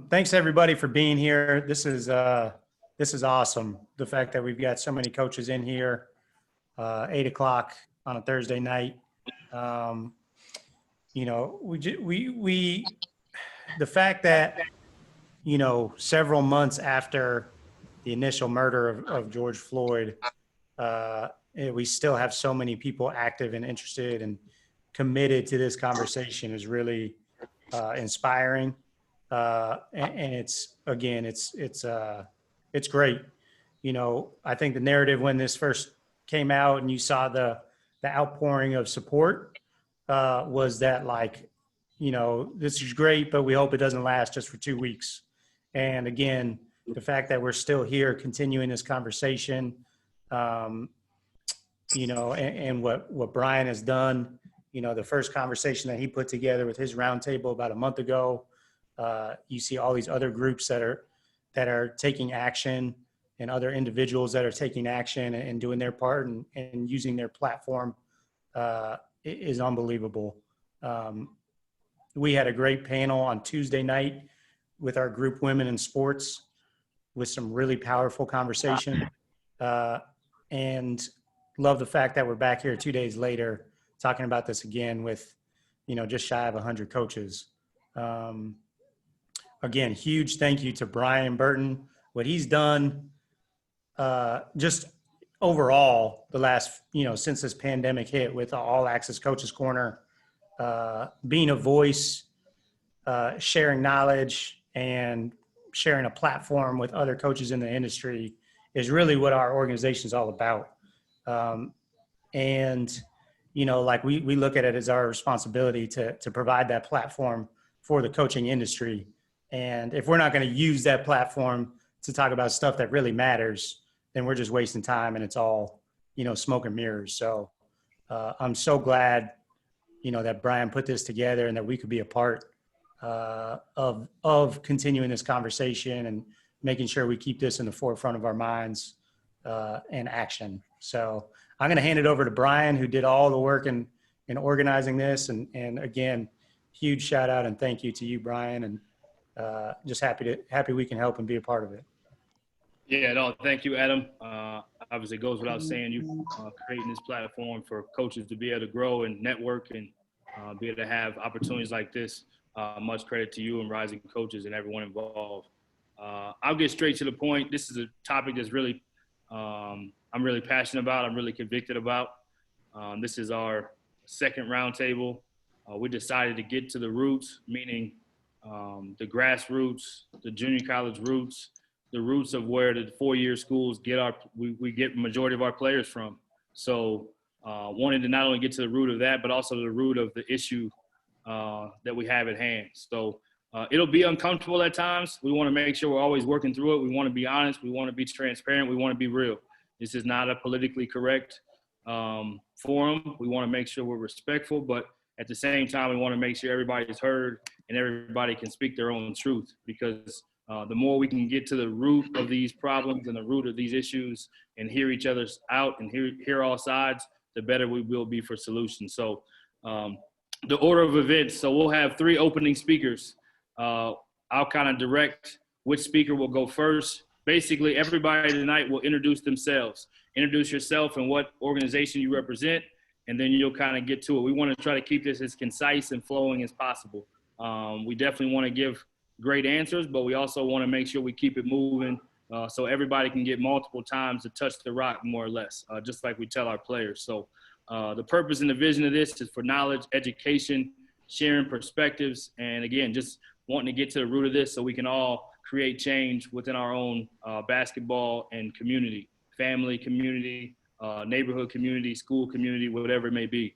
Thanks everybody for being here. This is awesome. The fact that we've got so many coaches in here, 8 o'clock on a Thursday night. The fact that, several months after the initial murder of George Floyd, we still have so many people active and interested and committed to this conversation is really inspiring. And it's great. I think the narrative when this first came out and you saw the outpouring of support was that this is great, but we hope it doesn't last just for 2 weeks. And again, the fact that we're still here continuing this conversation, and what Brian has done, the first conversation that he put together with his roundtable about a month ago, you see all these other groups that are taking action and other individuals that are taking action and doing their part and using their platform is unbelievable. We had a great panel on Tuesday night with our group Women in Sports with some really powerful conversation, and love the fact that we're back here 2 days later talking about this again with, just shy of 100 coaches. Again, huge thank you to Brian Burton, what he's done just overall the last, since this pandemic hit with All Access Coaches Corner, being a voice, sharing knowledge and sharing a platform with other coaches in the industry is really what our organization is all about. And, we look at it as our responsibility to provide that platform for the coaching industry. And if we're not going to use that platform to talk about stuff that really matters, then we're just wasting time and it's all, smoke and mirrors. So I'm so glad, that Brian put this together and that we could be a part of continuing this conversation and making sure we keep this in the forefront of our minds and action. So I'm going to hand it over to Brian, who did all the work in organizing this. And again, huge shout out and thank you to you, Brian. And just happy we can help and be a part of it. Yeah, no, thank you, Adam. Obviously, it goes without saying you creating this platform for coaches to be able to grow and network and be able to have opportunities like this. Much credit to you and Rising Coaches and everyone involved. I'll get straight to the point. This is a topic that's really, I'm really passionate about. I'm really convicted about. This is our second roundtable. We decided to get to the roots, meaning the grassroots, the junior college roots, the roots of where the four-year schools we get majority of our players from. So wanted to not only get to the root of that, but also the root of the issue that we have at hand. So it'll be uncomfortable at times. We want to make sure we're always working through it. We want to be honest. We want to be transparent. We want to be real. This is not a politically correct forum. We want to make sure we're respectful, but at the same time, we want to make sure everybody is heard and everybody can speak their own truth, because the more we can get to the root of these problems and the root of these issues and hear each other's out and hear all sides, the better we will be for solutions. So the order of events, so we'll have 3 opening speakers. I'll kind of direct which speaker will go first. Basically, everybody tonight will introduce themselves. Introduce yourself and what organization you represent, and then you'll kind of get to it. We want to try to keep this as concise and flowing as possible. We definitely want to give great answers, but we also want to make sure we keep it moving so everybody can get multiple times to touch the rock, more or less, just like we tell our players. So the purpose and the vision of this is for knowledge, education, sharing perspectives, and again, just wanting to get to the root of this so we can all create change within our own basketball and community, family community, neighborhood community, school community, whatever it may be.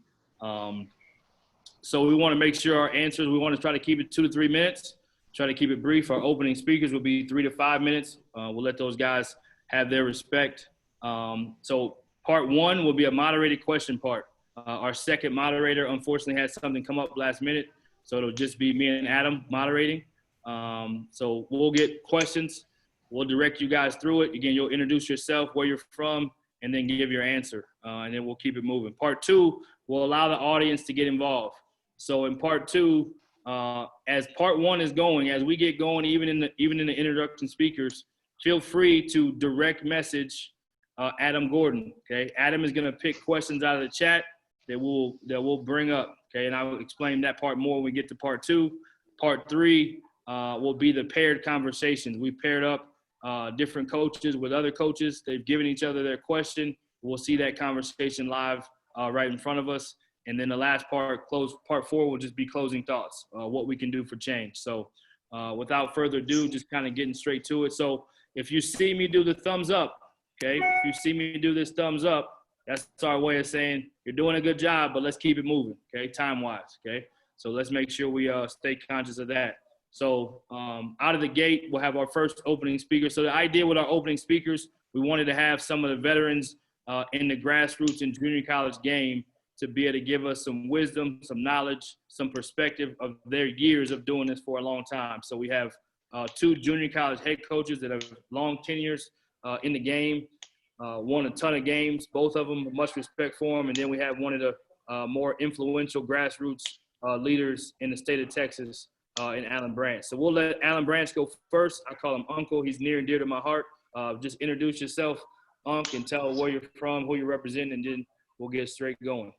So we want to make sure our answers, we want to try to keep it 2 to 3 minutes, try to keep it brief. Our opening speakers will be 3 to 5 minutes. We'll let those guys have their respect. So part 1 will be a moderated question part. Our second moderator, unfortunately, had something come up last minute, so it'll just be me and Adam moderating. So we'll get questions. We'll direct you guys through it. Again, you'll introduce yourself, where you're from, and then give your answer. And then we'll keep it moving. Part 2 will allow the audience to get involved. So in part 2, as part one is going, as we get going, even in the introduction speakers, feel free to direct message Adam Gordon. Okay, Adam is going to pick questions out of the chat that we'll bring up. Okay, and I'll explain that part more when we get to part two. Part three will be the paired conversations. We paired up different coaches with other coaches. They've given each other their question. We'll see that conversation live right in front of us. And then the last part, part four, will just be closing thoughts, what we can do for change. So without further ado, just kind of getting straight to it. So if you see me do the thumbs up, okay, if you see me do this thumbs up, that's our way of saying you're doing a good job, but let's keep it moving, okay, time-wise, okay? So let's make sure we stay conscious of that. So out of the gate, we'll have our first opening speaker. So the idea with our opening speakers, we wanted to have some of the veterans in the grassroots and junior college game to be able to give us some wisdom, some knowledge, some perspective of their years of doing this for a long time. So we have two junior college head coaches that have long tenures in the game, won a ton of games, both of them, much respect for them. And then we have one of the more influential grassroots leaders in the state of Texas, in Alan Branch. So we'll let Alan Branch go first. I call him Uncle. He's near and dear to my heart. Just introduce yourself, Unc, and tell where you're from, who you're representing, and then we'll get straight going.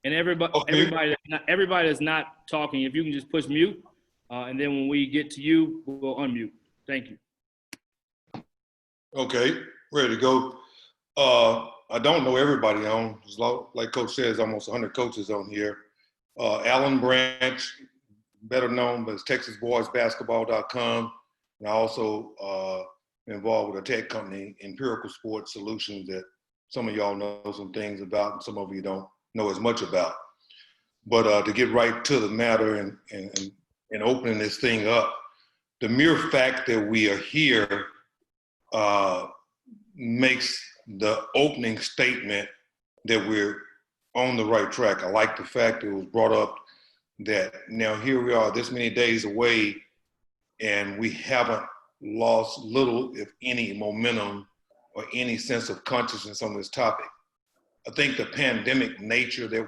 And everybody that's not talking, if you can just push mute, and then when we get to you, we'll unmute. Thank you. Okay, ready to go. I don't know everybody on. Like Coach says, almost 100 coaches on here. Alan Branch, better known as TexasBoysBasketball.com. And I also involved with a tech company, Empirical Sports Solutions, that some of y'all know some things about and some of you don't know as much about. But to get right to the matter and opening this thing up, the mere fact that we are here makes the opening statement that we're on the right track. I like the fact that it was brought up that now here we are this many days away and we haven't lost little, if any, momentum or any sense of consciousness on this topic. I think the pandemic nature that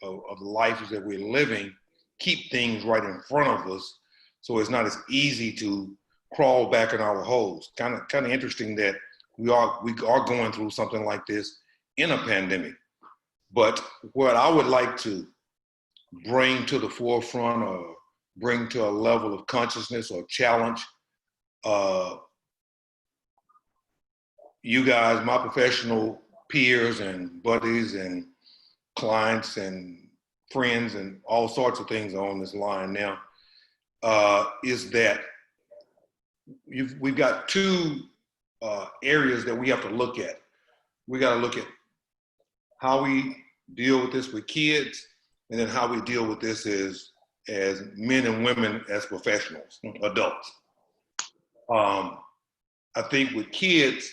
of the lives that we're living keep things right in front of us, so it's not as easy to crawl back in our holes. Kind of interesting that we are going through something like this in a pandemic. But what I would like to bring to the forefront or bring to a level of consciousness or challenge you guys, my professional peers and buddies and clients and friends and all sorts of things on this line now, is that we've got two areas that we have to look at. We got to look at how we deal with this with kids, and then how we deal with this as men and women, as professionals, adults. I think with kids,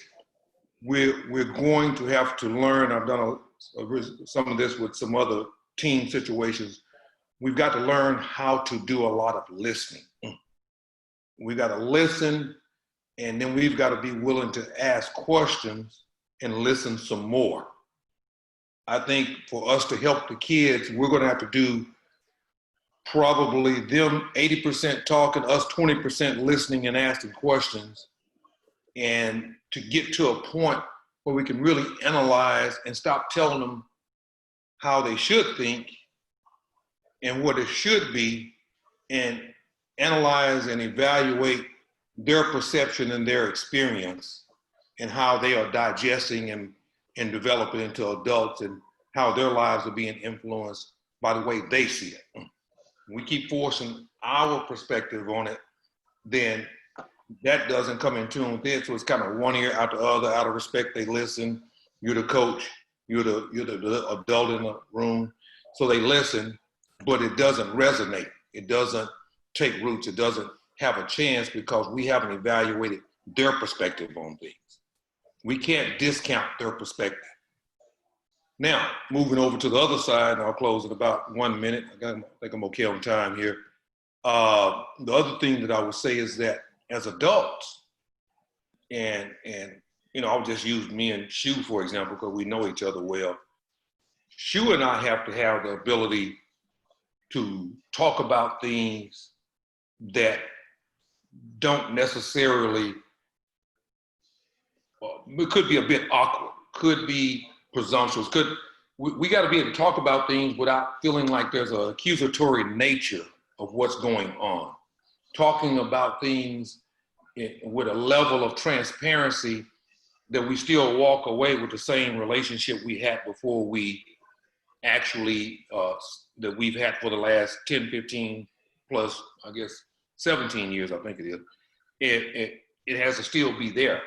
we're going to have to learn. I've done some of this with some other team situations. We've got to learn how to do a lot of listening. We've got to listen, and then we've got to be willing to ask questions and listen some more. I think for us to help the kids, we're going to have to do probably them 80% talking, us 20% listening and asking questions, and to get to a point where we can really analyze and stop telling them how they should think and what it should be, and analyze and evaluate their perception and their experience and how they are digesting and developing into adults, and how their lives are being influenced by the way they see it. We keep forcing our perspective on it, then that doesn't come in tune with it. So it's kind of one ear out the other. Out of respect, they listen. You're the coach. You're the adult in the room. So they listen, but it doesn't resonate. It doesn't take roots. It doesn't have a chance because we haven't evaluated their perspective on things. We can't discount their perspective. Now, moving over to the other side, and I'll close in about 1 minute. I think I'm okay on time here. The other thing that I would say is that as adults, and you know, I'll just use me and Shu, for example, because we know each other well. Shu and I have to have the ability to talk about things that don't necessarily, it could be a bit awkward, could be presumptuous, we got to be able to talk about things without feeling like there's an accusatory nature of what's going on. Talking about things with a level of transparency that we still walk away with the same relationship we had before we actually, that we've had for the last 10, 15 plus, I guess, 17 years, I think it is. It has to still be there.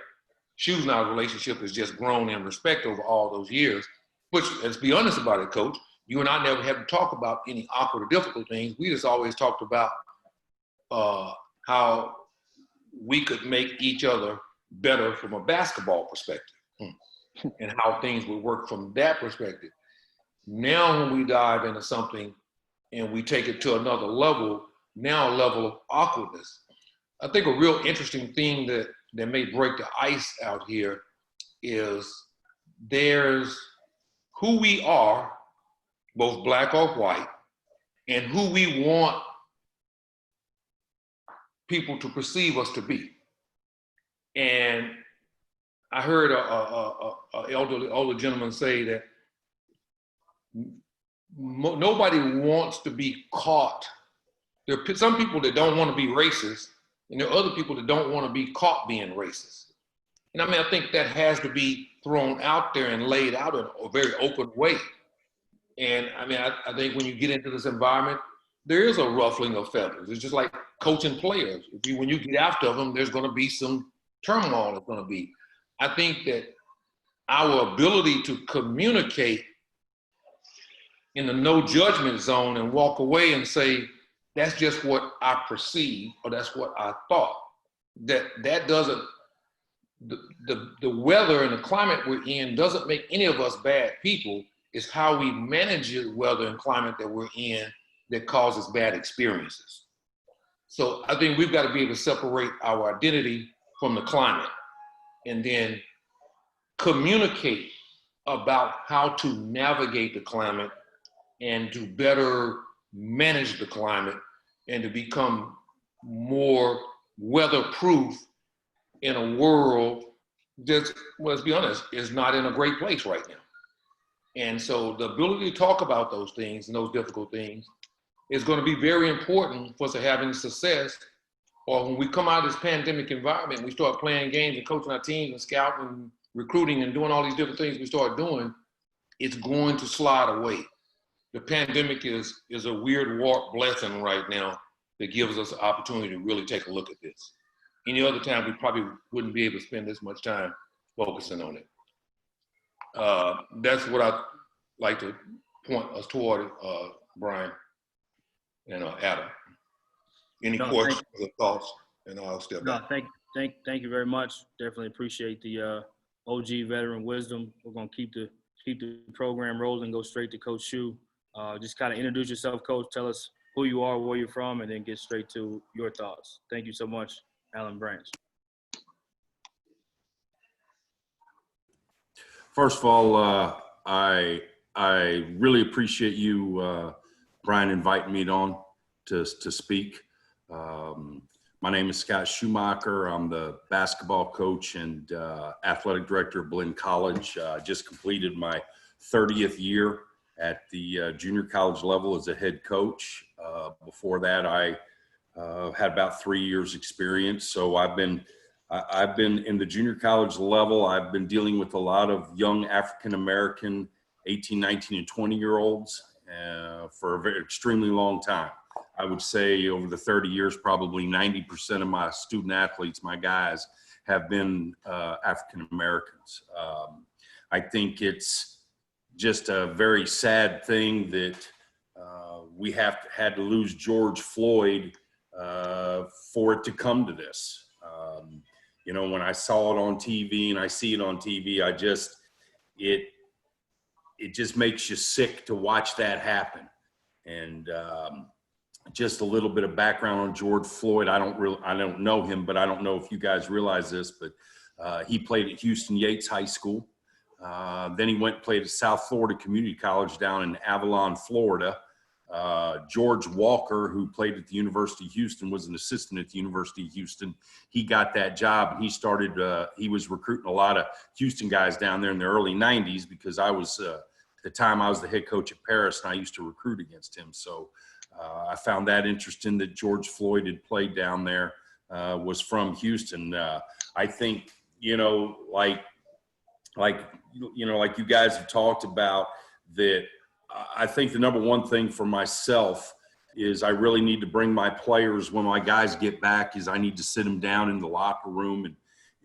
Shoes and our relationship has just grown in respect over all those years. Which, let's be honest about it, Coach, you and I never had to talk about any awkward or difficult things. We just always talked about how we could make each other better from a basketball perspective and how things would work from that perspective. Now, when we dive into something and we take it to another level, now a level of awkwardness. I think a real interesting thing that may break the ice out here is there's who we are, both black or white, and who we want people to perceive us to be. And I heard a older gentleman say that nobody wants to be caught. There are some people that don't want to be racist, and there are other people that don't want to be caught being racist. And I mean, I think that has to be thrown out there and laid out in a very open way. And I mean, I think when you get into this environment, there is a ruffling of feathers. It's just like coaching players. When you get after them, there's going to be some turmoil. It's going to be. I think that our ability to communicate in the no judgment zone and walk away and say, that's just what I perceive, or that's what I thought. That doesn't, the weather and the climate we're in doesn't make any of us bad people. It's how we manage the weather and climate that we're in that causes bad experiences. So I think we've got to be able to separate our identity from the climate and then communicate about how to navigate the climate and to better manage the climate and to become more weatherproof in a world that, well, let's be honest, is not in a great place right now. And so the ability to talk about those things and those difficult things is going to be very important for us to having success. Or when we come out of this pandemic environment, we start playing games and coaching our teams and scouting and recruiting and doing all these different things we start doing, it's going to slide away. The pandemic is a weird warped blessing right now that gives us an opportunity to really take a look at this. Any other time, we probably wouldn't be able to spend this much time focusing on it. That's what I'd like to point us toward, Brian and Adam. Any questions or thoughts? And I'll step back. Thank you very much. Definitely appreciate the OG veteran wisdom. We're gonna keep the program rolling. Go straight to Coach Shu. Just kind of introduce yourself, Coach. Tell us who you are, where you're from, and then get straight to your thoughts. Thank you so much, Alan Branch. First of all, I really appreciate you, Brian, inviting me on to speak. My name is Scott Schumacher. I'm the basketball coach and athletic director of Blinn College. Just completed my 30th year at the junior college level as a head coach. Before that, I had about 3 years experience. So I've been in the junior college level. I've been dealing with a lot of young African-American 18, 19, and 20-year-olds for a very extremely long time. I would say over the 30 years, probably 90% of my student athletes, my guys, have been African-Americans. I think it's just a very sad thing that we had to lose George Floyd for it to come to this. You know, when I saw it on TV and I see it on TV, it just makes you sick to watch that happen. And just a little bit of background on George Floyd. I don't know him, but I don't know if you guys realize this, but he played at Houston Yates High School. Then he went and played at South Florida Community College down in Avalon, Florida. George Walker, who played at the University of Houston, was an assistant at the University of Houston. He got that job, and he started, he was recruiting a lot of Houston guys down there in the early 90s because I was, at the time I was the head coach at Paris, and I used to recruit against him. So I found that interesting that George Floyd had played down there, was from Houston. I think, like you guys have talked about, that I think the number one thing for myself is I really need to bring my players, when my guys get back, is I need to sit them down in the locker room,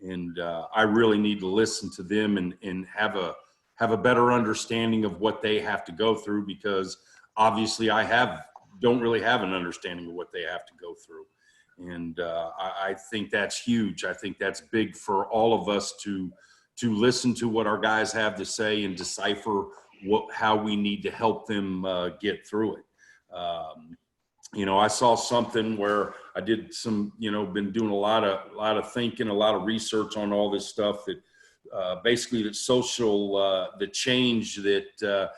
and I really need to listen to them and have a better understanding of what they have to go through, because obviously don't really have an understanding of what they have to go through. And I think that's huge. I think that's big for all of us to listen to what our guys have to say and decipher how we need to help them get through it. I saw something where I did some, been doing a lot of thinking, a lot of research on all this stuff, that basically that the change that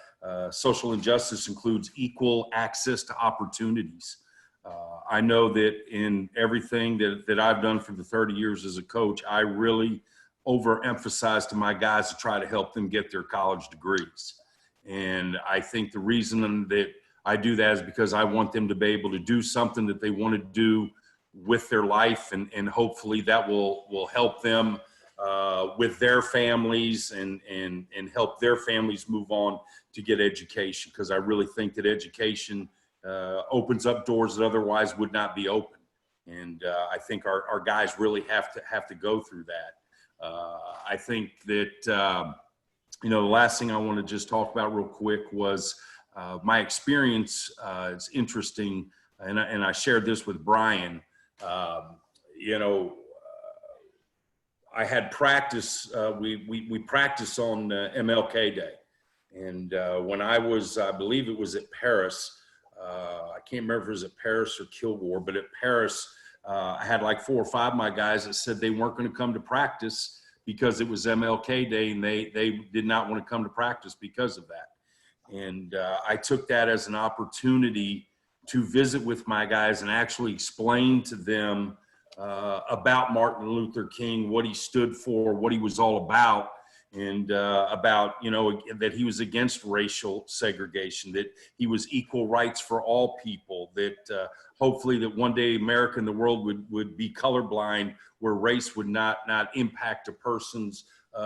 social injustice includes equal access to opportunities. I know that in everything that I've done for the 30 years as a coach, I really overemphasize to my guys to try to help them get their college degrees. And I think the reason that I do that is because I want them to be able to do something that they want to do with their life, and hopefully that will help them with their families and help their families move on to get education, because I really think that education opens up doors that otherwise would not be open. And I think our guys really have to go through that. I think that the last thing I want to just talk about real quick was my experience. It's interesting, and I shared this with Brian. I had practice. We practiced on MLK Day, and when I believe it was at Paris. I can't remember if it was at Paris or Kilgore, but at Paris, I had like 4 or 5 of my guys that said they weren't going to come to practice because it was MLK Day, and they did not want to come to practice because of that. And I took that as an opportunity to visit with my guys and actually explain to them about Martin Luther King, what he stood for, what he was all about, and about, that he was against racial segregation, that he was equal rights for all people, that hopefully that one day America and the world would be colorblind, where race would not impact a person's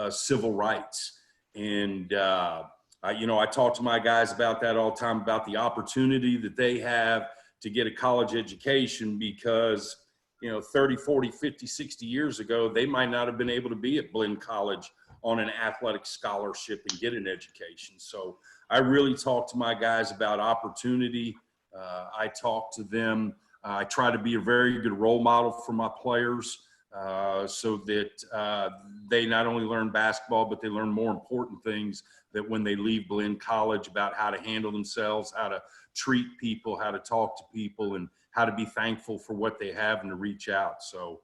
civil rights. And I talk to my guys about that all the time, about the opportunity that they have to get a college education, because 30, 40, 50, 60 years ago, they might not have been able to be at Blinn College on an athletic scholarship and get an education. So I really talk to my guys about opportunity. I talk to them. I try to be a very good role model for my players, so that they not only learn basketball, but they learn more important things, that when they leave Blinn College, about how to handle themselves, how to treat people, how to talk to people, and how to be thankful for what they have and to reach out. So,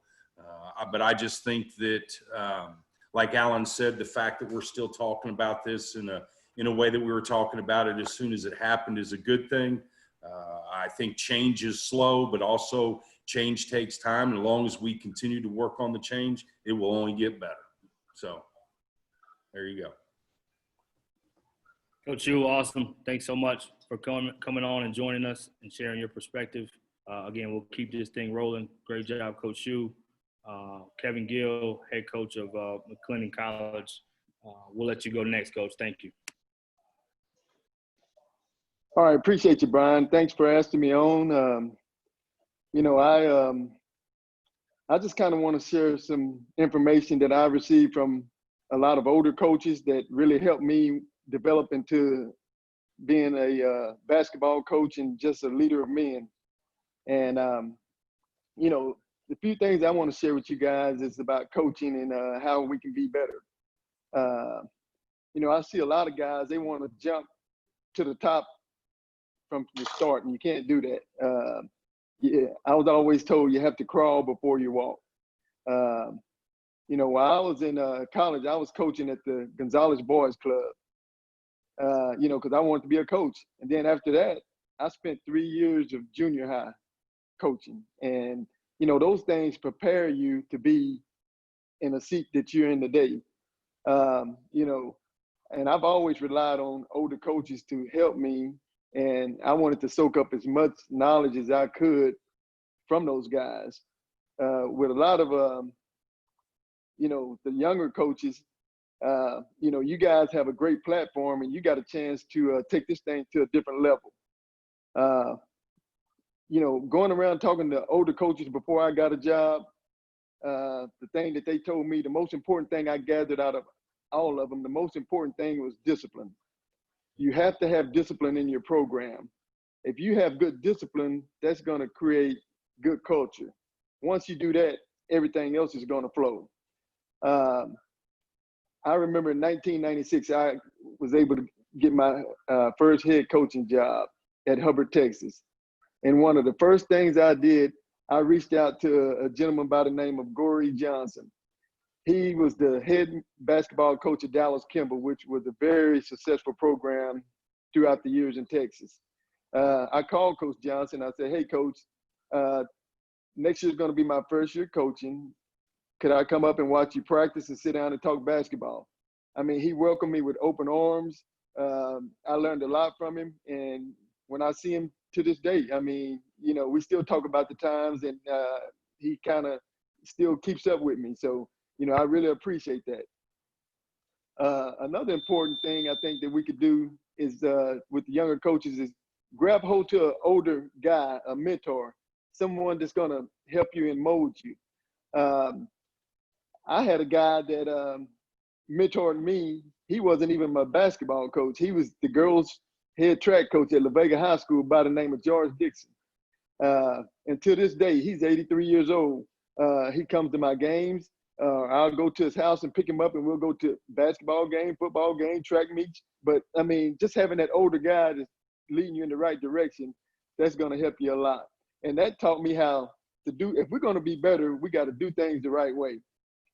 but I just think that, like Alan said, the fact that we're still talking about this in a way that we were talking about it as soon as it happened is a good thing. I think change is slow, but also change takes time. And as long as we continue to work on the change, it will only get better. So there you go. Coach Yu, awesome. Thanks so much for coming on and joining us and sharing your perspective. Again, we'll keep this thing rolling. Great job, Coach Yu. Kevin Gill, head coach of McLennan College. We'll let you go next, Coach. Thank you. All right, appreciate you, Brian. Thanks for asking me on. I just kind of want to share some information that I received from a lot of older coaches that really helped me develop into being a basketball coach and just a leader of men. And, the few things I want to share with you guys is about coaching and how we can be better. I see a lot of guys, they want to jump to the top from the start, and you can't do that. I was always told you have to crawl before you walk. While I was in college, I was coaching at the Gonzalez Boys Club, because I wanted to be a coach. And then after that, I spent 3 years of junior high coaching, and those things prepare you to be in a seat that you're in today. And I've always relied on older coaches to help me, and I wanted to soak up as much knowledge as I could from those guys. With a lot of the younger coaches, you guys have a great platform, and you got a chance to take this thing to a different level. Going around talking to older coaches before I got a job, the thing that they told me, the most important thing I gathered out of all of them, the most important thing was discipline. You have to have discipline in your program. If you have good discipline, that's going to create good culture. Once you do that, everything else is going to flow. I remember in 1996, I was able to get my first head coaching job at Hubbard, Texas. And one of the first things I did, I reached out to a gentleman by the name of Gorey Johnson. He was the head basketball coach at Dallas Kimball, which was a very successful program throughout the years in Texas. I called Coach Johnson. I said, hey, Coach, next year's going to be my first year coaching. Could I come up and watch you practice and sit down and talk basketball? I mean, he welcomed me with open arms. I learned a lot from him. And when I see him to this day, I mean, we still talk about the times, and he kind of still keeps up with me. So, I really appreciate that. Another important thing I think that we could do is with the younger coaches is grab hold to an older guy, a mentor, someone that's going to help you and mold you. I had a guy that mentored me. He wasn't even my basketball coach. He was the girls' head track coach at La Vega High School by the name of George Dixon. And to this day, he's 83 years old. He comes to my games. I'll go to his house and pick him up, and we'll go to basketball game, football game, track meets. But, I mean, just having that older guy that's leading you in the right direction, that's going to help you a lot. And that taught me how to do – if we're going to be better, we got to do things the right way.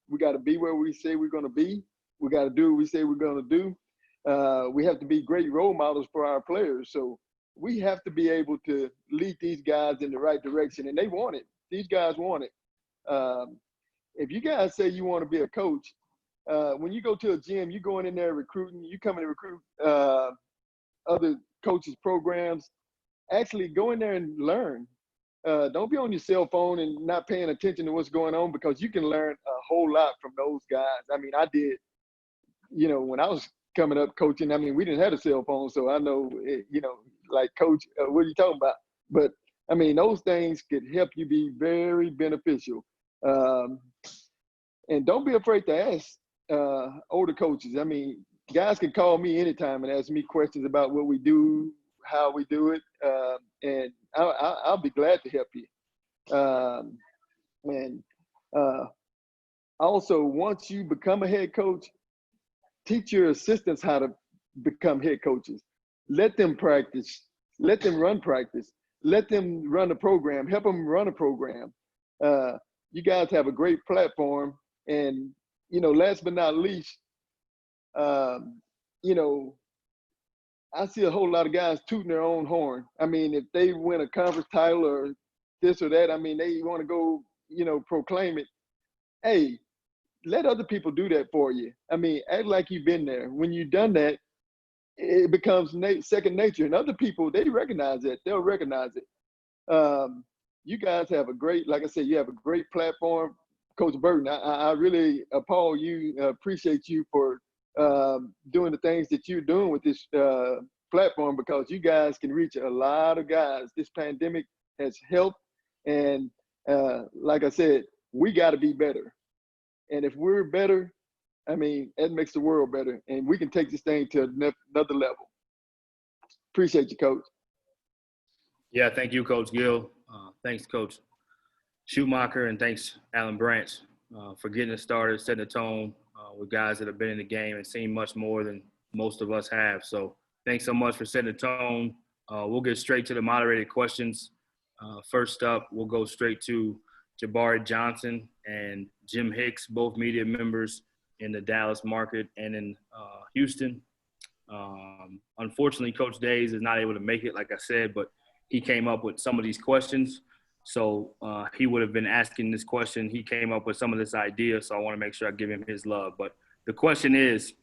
We got to be where we say we're going to be. We got to do what we say we're going to do. We have to be great role models for our players. So we have to be able to lead these guys in the right direction, and they want it. These guys want it. If you guys say you want to be a coach, when you go to a gym, you're going in there recruiting, you come in to recruit other coaches' programs. Actually, go in there and learn. Don't be on your cell phone and not paying attention to what's going on, because you can learn a whole lot from those guys. I mean, I did, when I was coming up coaching, I mean, we didn't have a cell phone, so I know, like, coach, what are you talking about? But, I mean, those things could help you be very beneficial. And don't be afraid to ask older coaches. I mean, guys can call me anytime and ask me questions about what we do, how we do it, and I'll be glad to help you. Also, once you become a head coach, teach your assistants how to become head coaches. Let them practice. Let them run practice. Let them run a program. Help them run a program. You guys have a great platform. And, last but not least, I see a whole lot of guys tooting their own horn. I mean, if they win a conference title or this or that, I mean, they want to go, proclaim it. Hey, let other people do that for you. I mean, act like you've been there. When you've done that, it becomes second nature. And other people, they recognize it. They'll recognize it. You guys have a great, like I said, you have a great platform. Coach Burton, I really appreciate you for doing the things that you're doing with this platform, because you guys can reach a lot of guys. This pandemic has helped. And like I said, we got to be better. And if we're better, I mean, that makes the world better. And we can take this thing to another level. Appreciate you, Coach. Yeah, thank you, Coach Gill. Thanks, Coach Schumacher, and thanks, Alan Branch, for getting us started, setting the tone with guys that have been in the game and seen much more than most of us have. So thanks so much for setting the tone. We'll get straight to the moderated questions. First up, we'll go straight to Jabari Johnson and Jim Hicks, both media members in the Dallas market and in Houston. Unfortunately, Coach Days is not able to make it, like I said, but he came up with some of these questions. So he would have been asking this question. He came up with some of this idea, so I want to make sure I give him his love. But the question is,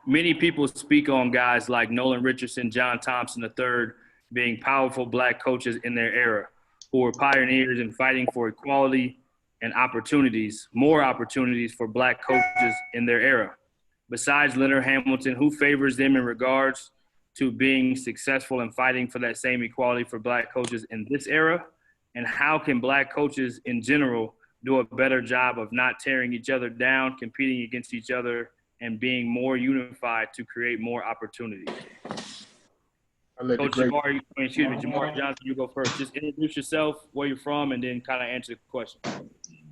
many people speak on guys like Nolan Richardson, John Thompson III being powerful black coaches in their era, who were pioneers in fighting for equality and opportunities, more opportunities for black coaches in their era. Besides Leonard Hamilton, who favors them in regards to being successful in fighting for that same equality for black coaches in this era? And how can black coaches in general do a better job of not tearing each other down, competing against each other, and being more unified to create more opportunities? Coach Jamari, Jamari Johnson, you go first. Just introduce yourself, where you're from, and then kind of answer the question.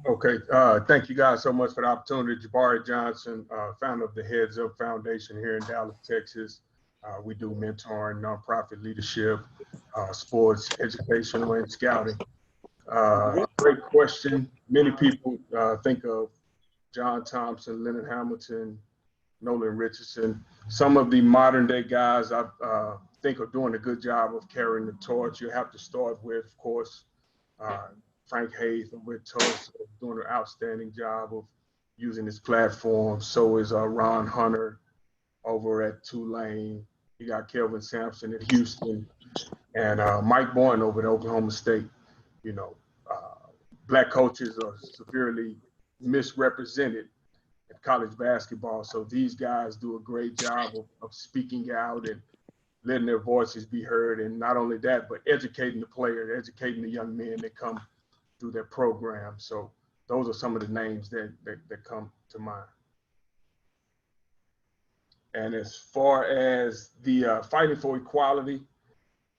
Okay, thank you guys so much for the opportunity. Jabari Johnson, founder of the Heads Up Foundation here in Dallas, Texas. We do mentoring, nonprofit leadership, sports, educational, and scouting. Great question. Many people think of John Thompson, Leonard Hamilton, Nolan Richardson. Some of the modern day guys I think are doing a good job of carrying the torch. You have to start with, of course, Frank Hayes with Tulsa, doing an outstanding job of using his platform. So is Ron Hunter over at Tulane. You got Kelvin Sampson at Houston, and Mike Boyne over at Oklahoma State. You know, black coaches are severely misrepresented in college basketball. So these guys do a great job of speaking out and letting their voices be heard. And not only that, but educating the players, educating the young men that come through their program. So those are some of the names that come to mind. And as far as the fighting for equality,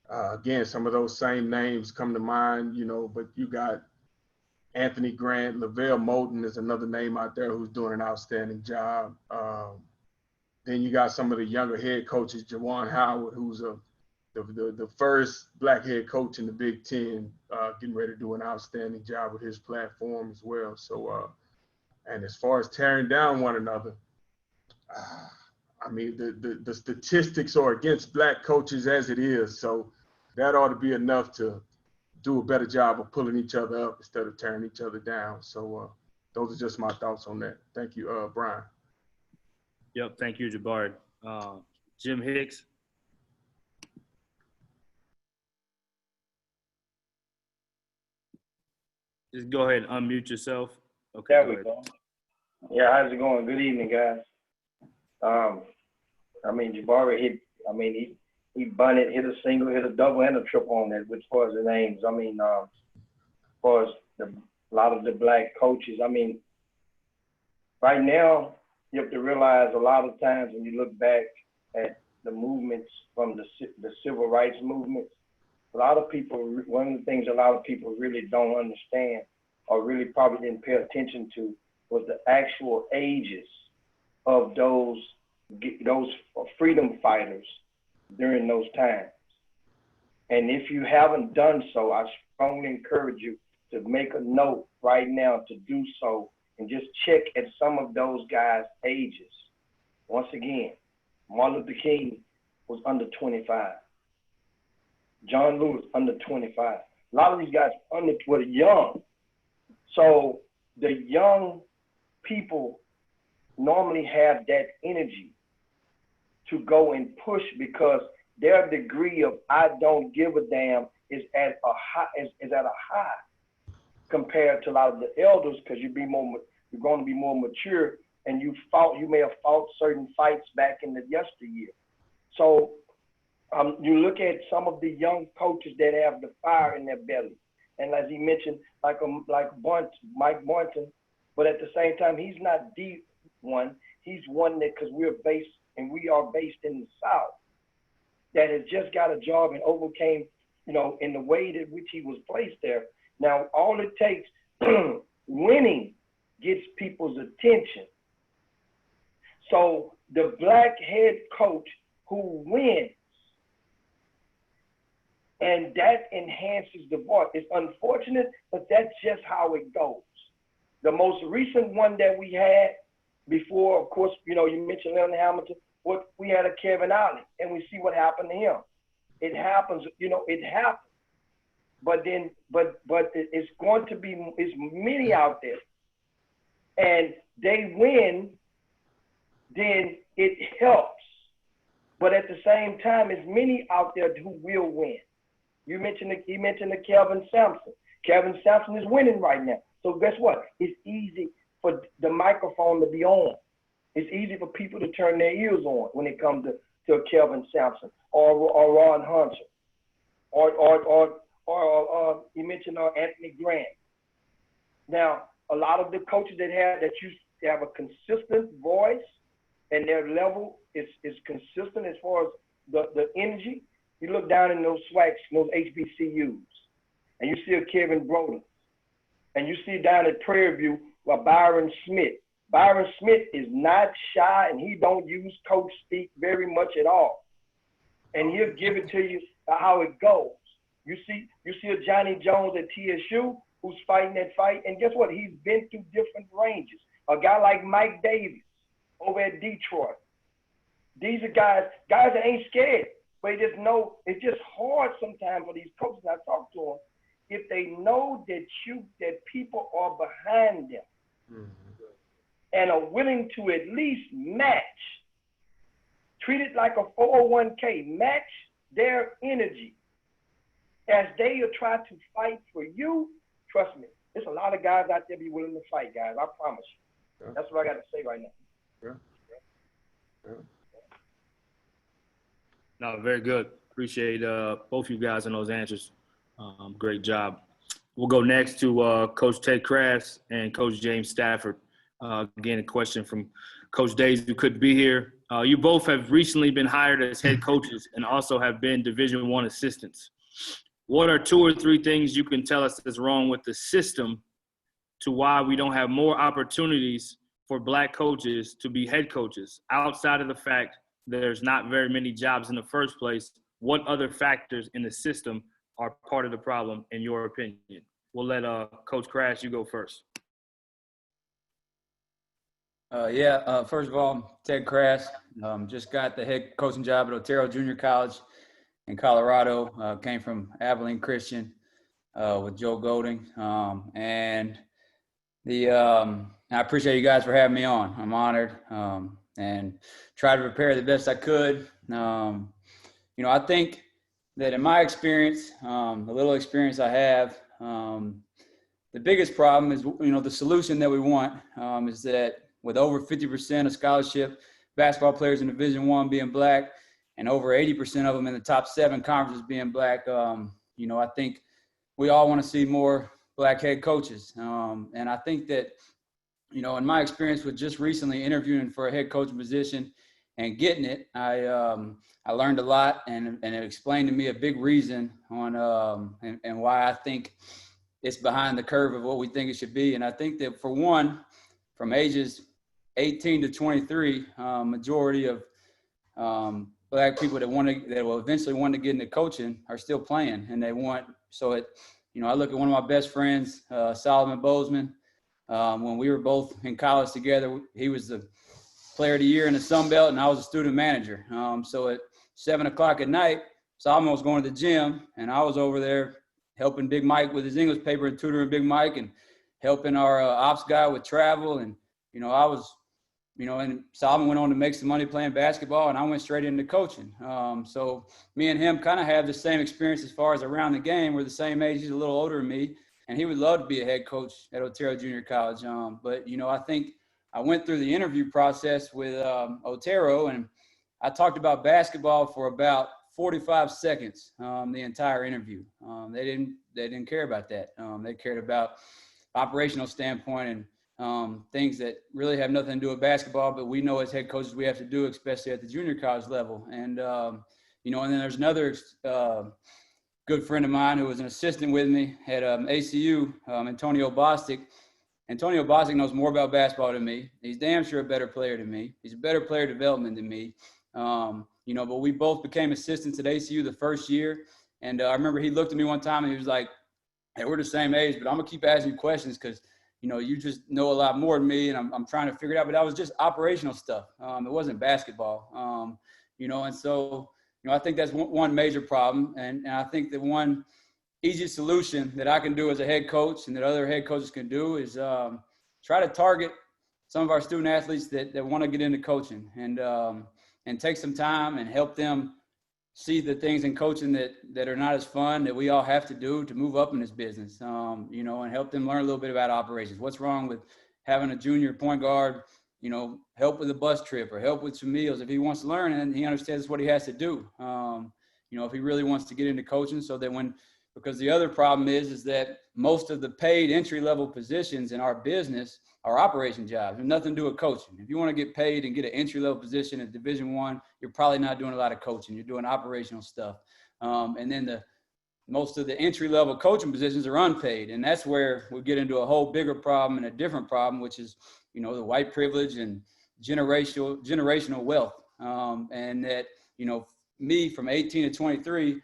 again, some of those same names come to mind, you know, but you got Anthony Grant, Lavelle Moulton is another name out there who's doing an outstanding job. Then you got some of the younger head coaches, Jawan Howard, who's the first black head coach in the Big Ten, getting ready to do an outstanding job with his platform as well. So, and as far as tearing down one another, I mean, the statistics are against black coaches as it is. So that ought to be enough to do a better job of pulling each other up instead of tearing each other down. So those are just my thoughts on that. Thank you, Brian. Yep, thank you, Jabari. Jim Hicks. Just go ahead and unmute yourself. Okay, there we go. Yeah, how's it going? Good evening, guys. I mean, Jabari hit, I mean, he bunted, hit a single, hit a double and a triple on that, as far as the names. I mean, as far as a lot of the black coaches, I mean, right now, you have to realize a lot of times when you look back at the movements from the civil rights movements, a lot of people, one of the things a lot of people really don't understand or really probably didn't pay attention to was the actual ages of those freedom fighters during those times. And if you haven't done so, I strongly encourage you to make a note right now to do so and just check at some of those guys' ages. Once again, Martin Luther King was under 25. John Lewis, under 25. A lot of these guys were young. So the young people normally have that energy to go and push because their degree of I don't give a damn is at a high compared to a lot of the elders, because you're going to be more mature, and you may have fought certain fights back in the yesteryear. So you look at some of the young coaches that have the fire in their belly, and as he mentioned, like Mike Boynton, but at the same time, he's not the one. He's one that, because we are based in the South, that has just got a job and overcame, you know, in the way that which he was placed there. Now, all it takes, winning gets people's attention. So the black head coach who wins, and that enhances the voice. It's unfortunate, but that's just how it goes. The most recent one that we had before, of course, you know, you mentioned Leonard Hamilton, what we had a Kevin Ollie, and we see what happened to him. It happens, it happens. But it's going to be, it's many out there, and they win, then it helps. But at the same time, it's many out there who will win. He mentioned the Kelvin Sampson. Kelvin Sampson is winning right now. So guess what? It's easy for the microphone to be on. It's easy for people to turn their ears on when it comes to a Kelvin Sampson or Ron Hunter or you mentioned Anthony Grant. Now, a lot of the coaches that have a consistent voice and their level is consistent as far as the energy. You look down in those SWACs, those HBCUs, and you see a Kevin Broder, and you see down at Prairie View Byron Smith. Byron Smith is not shy, and he don't use coach speak very much at all. And he'll give it to you how it goes. You see a Johnny Jones at TSU who's fighting that fight, and guess what? He's been through different ranges. A guy like Mike Davis over at Detroit. These are guys that ain't scared, but they just know it's just hard sometimes for these coaches. I talk to them, if they know that people are behind them and are willing to at least match, treat it like a 401k, match their energy as they try to fight for you. Trust me, there's a lot of guys out there be willing to fight, guys. I promise you. Yeah. That's what I got to say right now. Yeah. No, very good. Appreciate both you guys and those answers. Great job. We'll go next to Coach Ted Crafts and Coach James Stafford. Again, a question from Coach Days, who couldn't be here. You both have recently been hired as head coaches and also have been Division I assistants. What are 2 or 3 things you can tell us that's wrong with the system to why we don't have more opportunities for Black coaches to be head coaches? Outside of the fact there's not very many jobs in the first place, what other factors in the system are part of the problem, in your opinion? We'll let Coach Crash, you go first. First of all, Ted Crass, just got the head coaching job at Otero Junior College in Colorado. Came from Abilene Christian with Joe Golding. I appreciate you guys for having me on. I'm honored and try to prepare the best I could. I think that in my experience, the little experience I have, the biggest problem is, the solution that we want is that with over 50% of scholarship basketball players in Division I being Black and over 80% of them in the top 7 conferences being Black, I think we all want to see more Black head coaches. And I think that, in my experience with just recently interviewing for a head coaching position and getting it, I learned a lot, and it explained to me a big reason on and why I think it's behind the curve of what we think it should be. And I think that, for one, from ages 18 to 23, majority of Black people that will eventually want to get into coaching are still playing, and they want. So I look at one of my best friends, Solomon Bozeman. When we were both in college together, he was the player of the year in the Sun Belt, and I was a student manager. So at 7:00 at night, Solomon was going to the gym, and I was over there helping Big Mike with his English paper and tutoring Big Mike and helping our ops guy with travel. And, I was, and Solomon went on to make some money playing basketball, and I went straight into coaching. So me and him kind of have the same experience as far as around the game. We're the same age. He's a little older than me, and he would love to be a head coach at Otero Junior College. But, I think I went through the interview process with Otero, and I talked about basketball for about 45 seconds the entire interview. They didn't care about that. They cared about operational standpoint and things that really have nothing to do with basketball, but we know as head coaches we have to do, especially at the junior college level. And and then there's another good friend of mine who was an assistant with me at ACU, Antonio Bostic. Antonio Bostic knows more about basketball than me. He's damn sure a better player than me. He's a better player development than me. But we both became assistants at ACU the first year. And I remember he looked at me one time and he was like, "Hey, we're the same age, but I'm going to keep asking you questions because, you just know a lot more than me, and I'm trying to figure it out. But that was just operational stuff. It wasn't basketball, and so, I think that's one major problem. And I think that one easy solution that I can do as a head coach and that other head coaches can do is try to target some of our student athletes that want to get into coaching and take some time and help them see the things in coaching that are not as fun that we all have to do to move up in this business, and help them learn a little bit about operations. What's wrong with having a junior point guard, help with a bus trip or help with some meals if he wants to learn and he understands what he has to do, if he really wants to get into coaching, so that because the other problem is that most of the paid entry-level positions in our business are operation jobs. There's nothing to do with coaching. If you want to get paid and get an entry-level position at Division I, you're probably not doing a lot of coaching. You're doing operational stuff. And then most of the entry-level coaching positions are unpaid. And that's where we get into a whole bigger problem and a different problem, which is, the white privilege and generational wealth. And that, me from 18 to 23,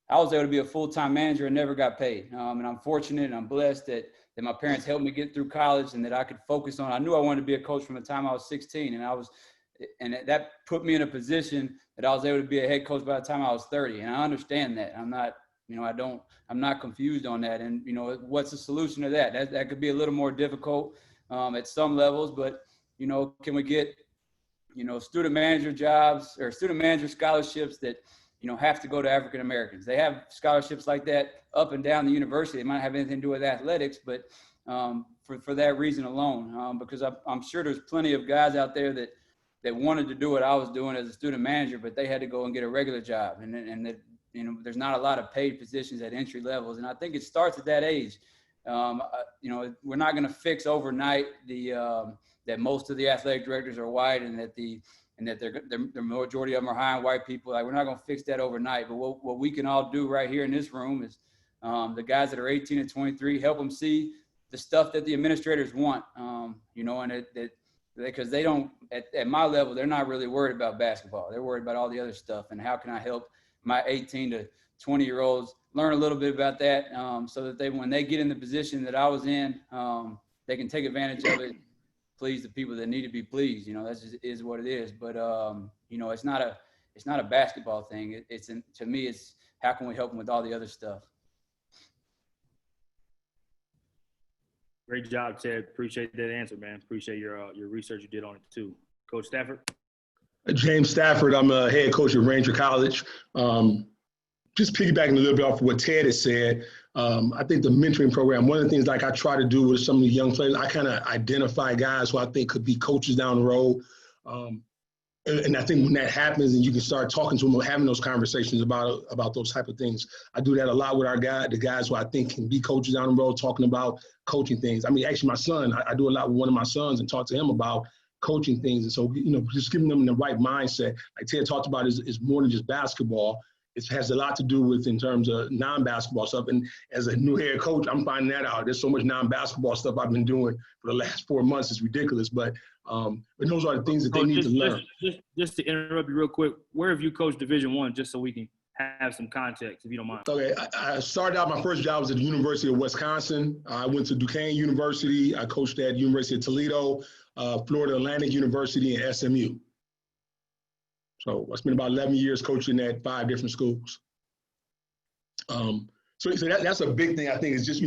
I was able to be a full-time manager and never got paid. And I'm fortunate and I'm blessed that my parents helped me get through college and that I could focus on. I knew I wanted to be a coach from the time I was 16, and that put me in a position that I was able to be a head coach by the time I was 30. And I understand that. I'm not, I'm not confused on that. And, what's the solution to that? That could be a little more difficult at some levels, but, can we get, student manager jobs or student manager scholarships that, have to go to African Americans? They have scholarships like that up and down the university. It might have anything to do with athletics, but for that reason alone, because I'm sure there's plenty of guys out there that wanted to do what I was doing as a student manager, but they had to go and get a regular job. And that, there's not a lot of paid positions at entry levels. And I think it starts at that age. We're not going to fix overnight that most of the athletic directors are white and that the majority of them are hiring white people. Like, we're not going to fix that overnight. But what we can all do right here in this room is the guys that are 18 and 23, help them see the stuff that the administrators want, and because they don't, at my level, they're not really worried about basketball. They're worried about all the other stuff. And how can I help my 18 to 20-year-olds learn a little bit about that, so that when they get in the position that I was in, they can take advantage of it, please the people that need to be pleased. That just is what it is. But it's not a basketball thing. To me, it's how can we help them with all the other stuff. Great job, Ted. Appreciate that answer, man. Appreciate your research you did on it too. Coach Stafford. James Stafford. I'm a head coach at Ranger College. Just piggybacking a little bit off of what Ted has said, I think the mentoring program, one of the things like I try to do with some of the young players, I kind of identify guys who I think could be coaches down the road. And I think when that happens and you can start talking to them or having those conversations about those type of things, I do that a lot with the guys who I think can be coaches down the road, talking about coaching things. I mean, actually my son, I do a lot with one of my sons and talk to him about coaching things. And so, just giving them the right mindset, like Ted talked about, is more than just basketball. It has a lot to do with in terms of non-basketball stuff. And as a new head coach, I'm finding that out. There's so much non-basketball stuff I've been doing for the last 4 months. It's ridiculous. But those are the things that they need to learn. Just to interrupt you real quick, where have you coached Division I, just so we can have some context, if you don't mind? Okay, I started out, my first job was at the University of Wisconsin. I went to Duquesne University. I coached at University of Toledo, Florida Atlantic University, and SMU. So I spent about 11 years coaching at 5 different schools. So that's a big thing, I think, is just,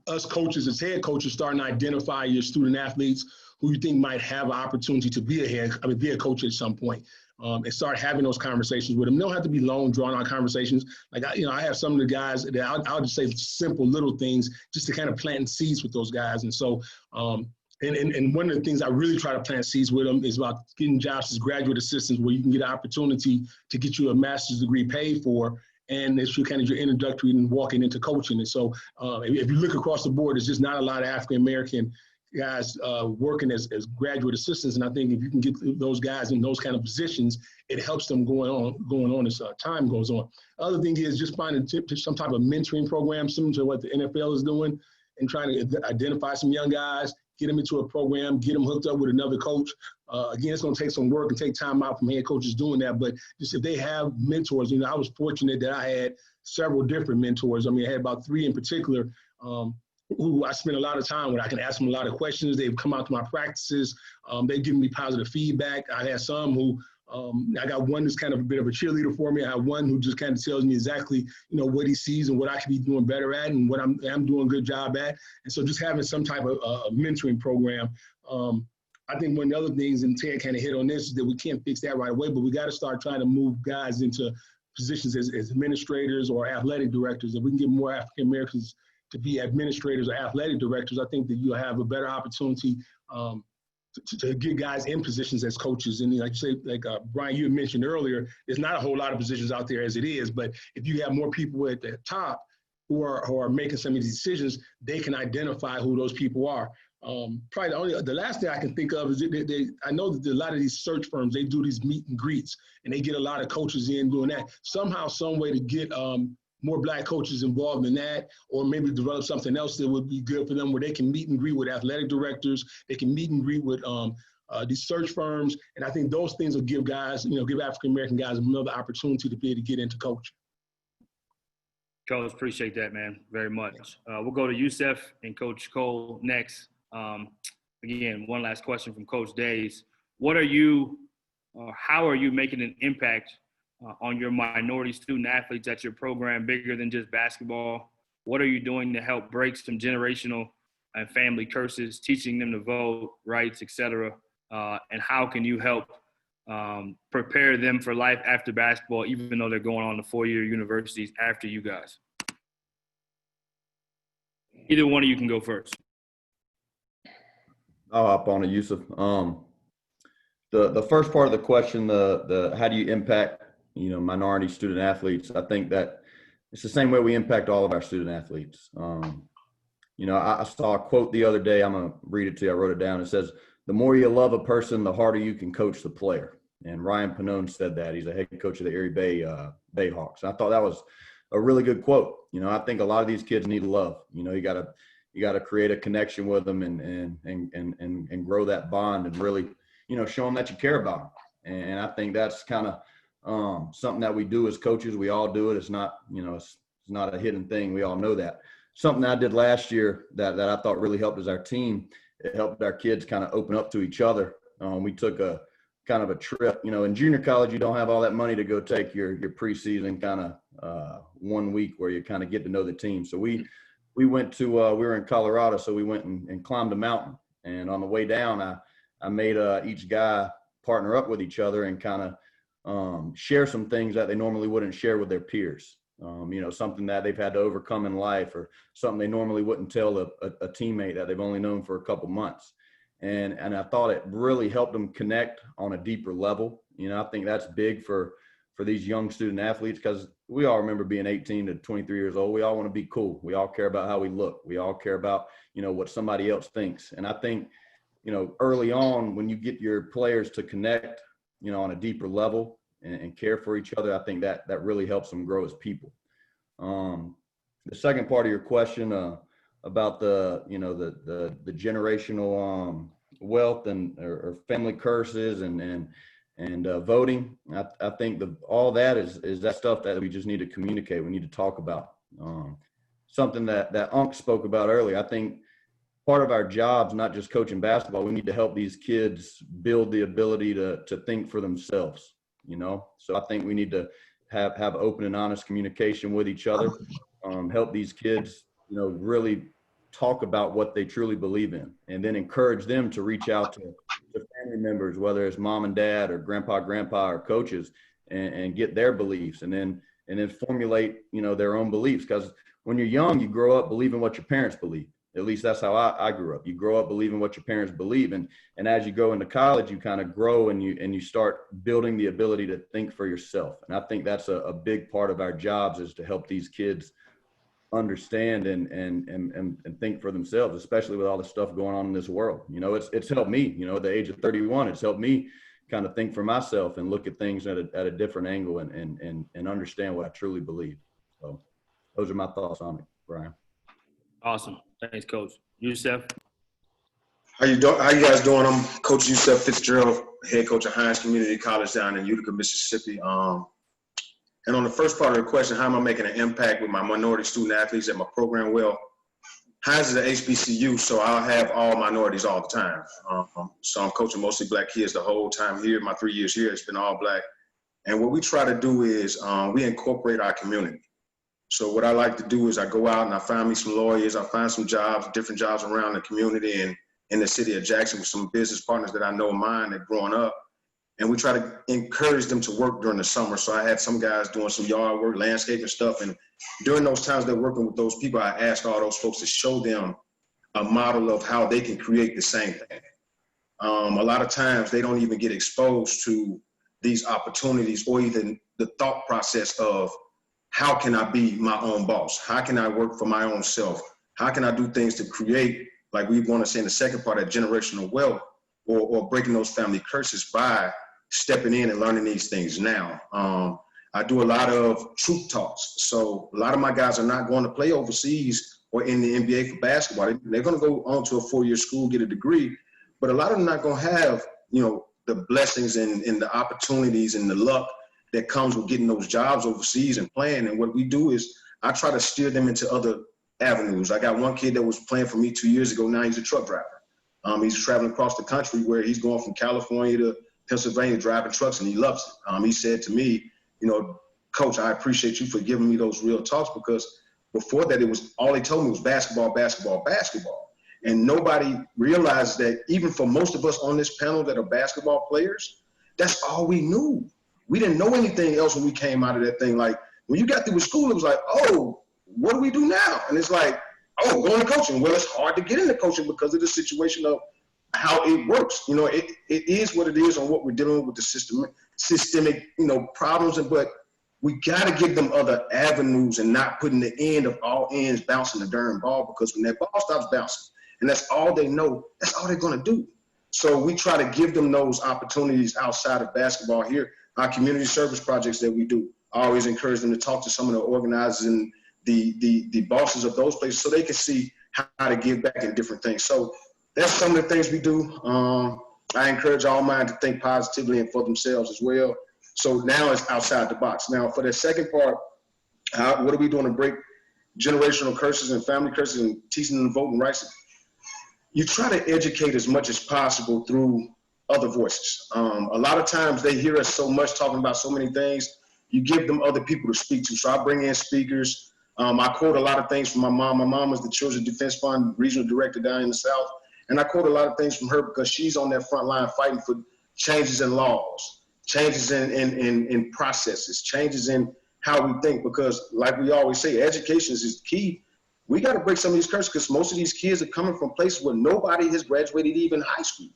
us coaches as head coaches starting to identify your student athletes who you think might have an opportunity to be a coach at some point, and start having those conversations with them. They don't have to be long, drawn-out conversations. Like, I have some of the guys that I'll just say simple little things just to kind of plant seeds with those guys. And so, and one of the things I really try to plant seeds with them is about getting jobs as graduate assistants, where you can get an opportunity to get you a master's degree paid for, and it's your introductory and walking into coaching. And so if you look across the board, there's just not a lot of African-American guys working as graduate assistants. And I think if you can get those guys in those kind of positions, it helps them going on as time goes on. Other thing is just finding some type of mentoring program, similar to what the NFL is doing, and trying to identify some young guys, get them into a program, get them hooked up with another coach. Again, it's going to take some work and take time out from head coaches doing that. But just if they have mentors, I was fortunate that I had several different mentors. I mean, I had about 3 in particular who I spend a lot of time with. I can ask them a lot of questions. They've come out to my practices. They've given me positive feedback. I had some who, I got one that's kind of a bit of a cheerleader for me. I have one who just kind of tells me exactly, you know, what he sees and what I could be doing better at and what I'm doing a good job at. And so just having some type of mentoring program. I think one of the other things, and Ted kind of hit on this, is that we can't fix that right away, but we got to start trying to move guys into positions as administrators or athletic directors. If we can get more African Americans to be administrators or athletic directors, I think that you'll have a better opportunity to get guys in positions as coaches. And like you say, like Brian, you had mentioned earlier, there's not a whole lot of positions out there as it is, but if you have more people at the top who are making some of these decisions, they can identify who those people are. Probably the last thing I can think of is I know that a lot of these search firms, they do these meet and greets and they get a lot of coaches in doing that. Somehow, some way to get more Black coaches involved in that, or maybe develop something else that would be good for them, where they can meet and greet with athletic directors, they can meet and greet with these search firms. And I think those things will give guys, give African-American guys another opportunity to be able to get into coaching. Coach, appreciate that, man, very much. We'll go to Yusef and Coach Cole next. Again, one last question from Coach Days. What are you, how are you making an impact on your minority student athletes at your program, bigger than just basketball? What are you doing to help break some generational and family curses, teaching them to vote, rights, et cetera? And how can you help prepare them for life after basketball, even though they're going on to four-year universities after you guys? Either one of you can go first. I'll hop on it, Yusuf. The first part of the question, the how do you impact, minority student athletes? I think that it's the same way we impact all of our student athletes. I saw a quote the other day. I'm going to read it to you. I wrote it down. It says, "The more you love a person, the harder you can coach the player." And Ryan Pannone said that. He's a head coach of the Erie Bay Bayhawks. And I thought that was a really good quote. I think a lot of these kids need love. You got to create a connection with them and grow that bond and really, show them that you care about them. And I think that's kind of something that we do as coaches. We all do it. It's not, it's not a hidden thing. We all know that. Something I did last year that I thought really helped as our team. It helped our kids kind of open up to each other. We took a kind of a trip. In junior college, you don't have all that money to go take your preseason kind of 1 week where you kind of get to know the team. So we went to, we were in Colorado, so we went and climbed a mountain. And on the way down, I made each guy partner up with each other and kind of share some things that they normally wouldn't share with their peers. Something that they've had to overcome in life, or something they normally wouldn't tell a teammate that they've only known for a couple months. And I thought it really helped them connect on a deeper level. I think that's big for these young student athletes, because we all remember being 18 to 23 years old. We all want to be cool. We all care about how we look. We all care about, what somebody else thinks. And I think, early on, when you get your players to connect, on a deeper level and care for each other, I think that really helps them grow as people. The second part of your question about the generational wealth or family curses and voting, I think all that is that stuff that we just need to communicate. We need to talk about. Something that Unc spoke about earlier. I think part of our jobs, not just coaching basketball, we need to help these kids build the ability to think for themselves. So I think we need to have open and honest communication with each other. Help these kids, really talk about what they truly believe in, and then encourage them to reach out to family members, whether it's mom and dad or grandpa or coaches, and get their beliefs, and then formulate, their own beliefs. Because when you're young, you grow up believing what your parents believe. At least that's how I grew up. You grow up believing what your parents believe. And as you go into college, you kind of grow and you start building the ability to think for yourself. And I think that's a big part of our jobs, is to help these kids understand and think for themselves, especially with all the stuff going on in this world. It's helped me, at the age of 31, it's helped me kind of think for myself and look at things at a different angle and understand what I truly believe. So those are my thoughts on it, Brian. Awesome. Thanks, Coach. Yusef? How you guys doing? I'm Coach Yusef Fitzgerald, head coach of Hines Community College down in Utica, Mississippi. And on the first part of the question, how am I making an impact with my minority student athletes at my program? Well, Hines is an HBCU, so I'll have all minorities all the time. So I'm coaching mostly black kids the whole time here. My 3 years here, it's been all black. And what we try to do is we incorporate our community. So what I like to do is I go out and I find me some lawyers, I find some jobs, different jobs around the community and in the city of Jackson with some business partners that I know of mine that growing up. And we try to encourage them to work during the summer. So I had some guys doing some yard work, landscaping stuff. And during those times they're working with those people, I ask all those folks to show them a model of how they can create the same thing. A lot of times they don't even get exposed to these opportunities or even the thought process of how can I be my own boss? How can I work for my own self? How can I do things to create, like we want to say in the second part, of generational wealth or breaking those family curses by stepping in and learning these things now. I do a lot of truth talks. So a lot of my guys are not going to play overseas or in the NBA for basketball. They're going to go on to a 4-year school, get a degree, but a lot of them not going to have, the blessings and the opportunities and the luck that comes with getting those jobs overseas and playing. And what we do is I try to steer them into other avenues. I got one kid that was playing for me 2 years ago. Now he's a truck driver. He's traveling across the country where he's going from California to Pennsylvania driving trucks, and he loves it. He said to me, Coach, I appreciate you for giving me those real talks, because before that, it was all they told me was basketball, basketball, basketball. And nobody realized that even for most of us on this panel that are basketball players, that's all we knew. We didn't know anything else when we came out of that thing. Like, when you got through with school, it was like, oh, what do we do now? And it's like, oh, go into coaching. Well, it's hard to get into coaching because of the situation of how it works. It is what it is on what we're dealing with the systemic, problems. But we got to give them other avenues and not putting the end of all ends bouncing the darn ball, because when that ball stops bouncing and that's all they know, that's all they're going to do. So we try to give them those opportunities outside of basketball here. Our community service projects that we do, I always encourage them to talk to some of the organizers and the bosses of those places so they can see how to give back in different things. So that's some of the things we do. I encourage all mine to think positively and for themselves as well. So now it's outside the box. Now for the second part, what are we doing to break generational curses and family curses and teaching them voting rights? You try to educate as much as possible through other voices. A lot of times they hear us so much talking about so many things, you give them other people to speak to. So I bring in speakers. I quote a lot of things from my mom. My mom is the Children's Defense Fund regional director down in the South. And I quote a lot of things from her because she's on that front line fighting for changes in laws, changes in processes, changes in how we think. Because like we always say, education is key. We got to break some of these curses because most of these kids are coming from places where nobody has graduated even high school.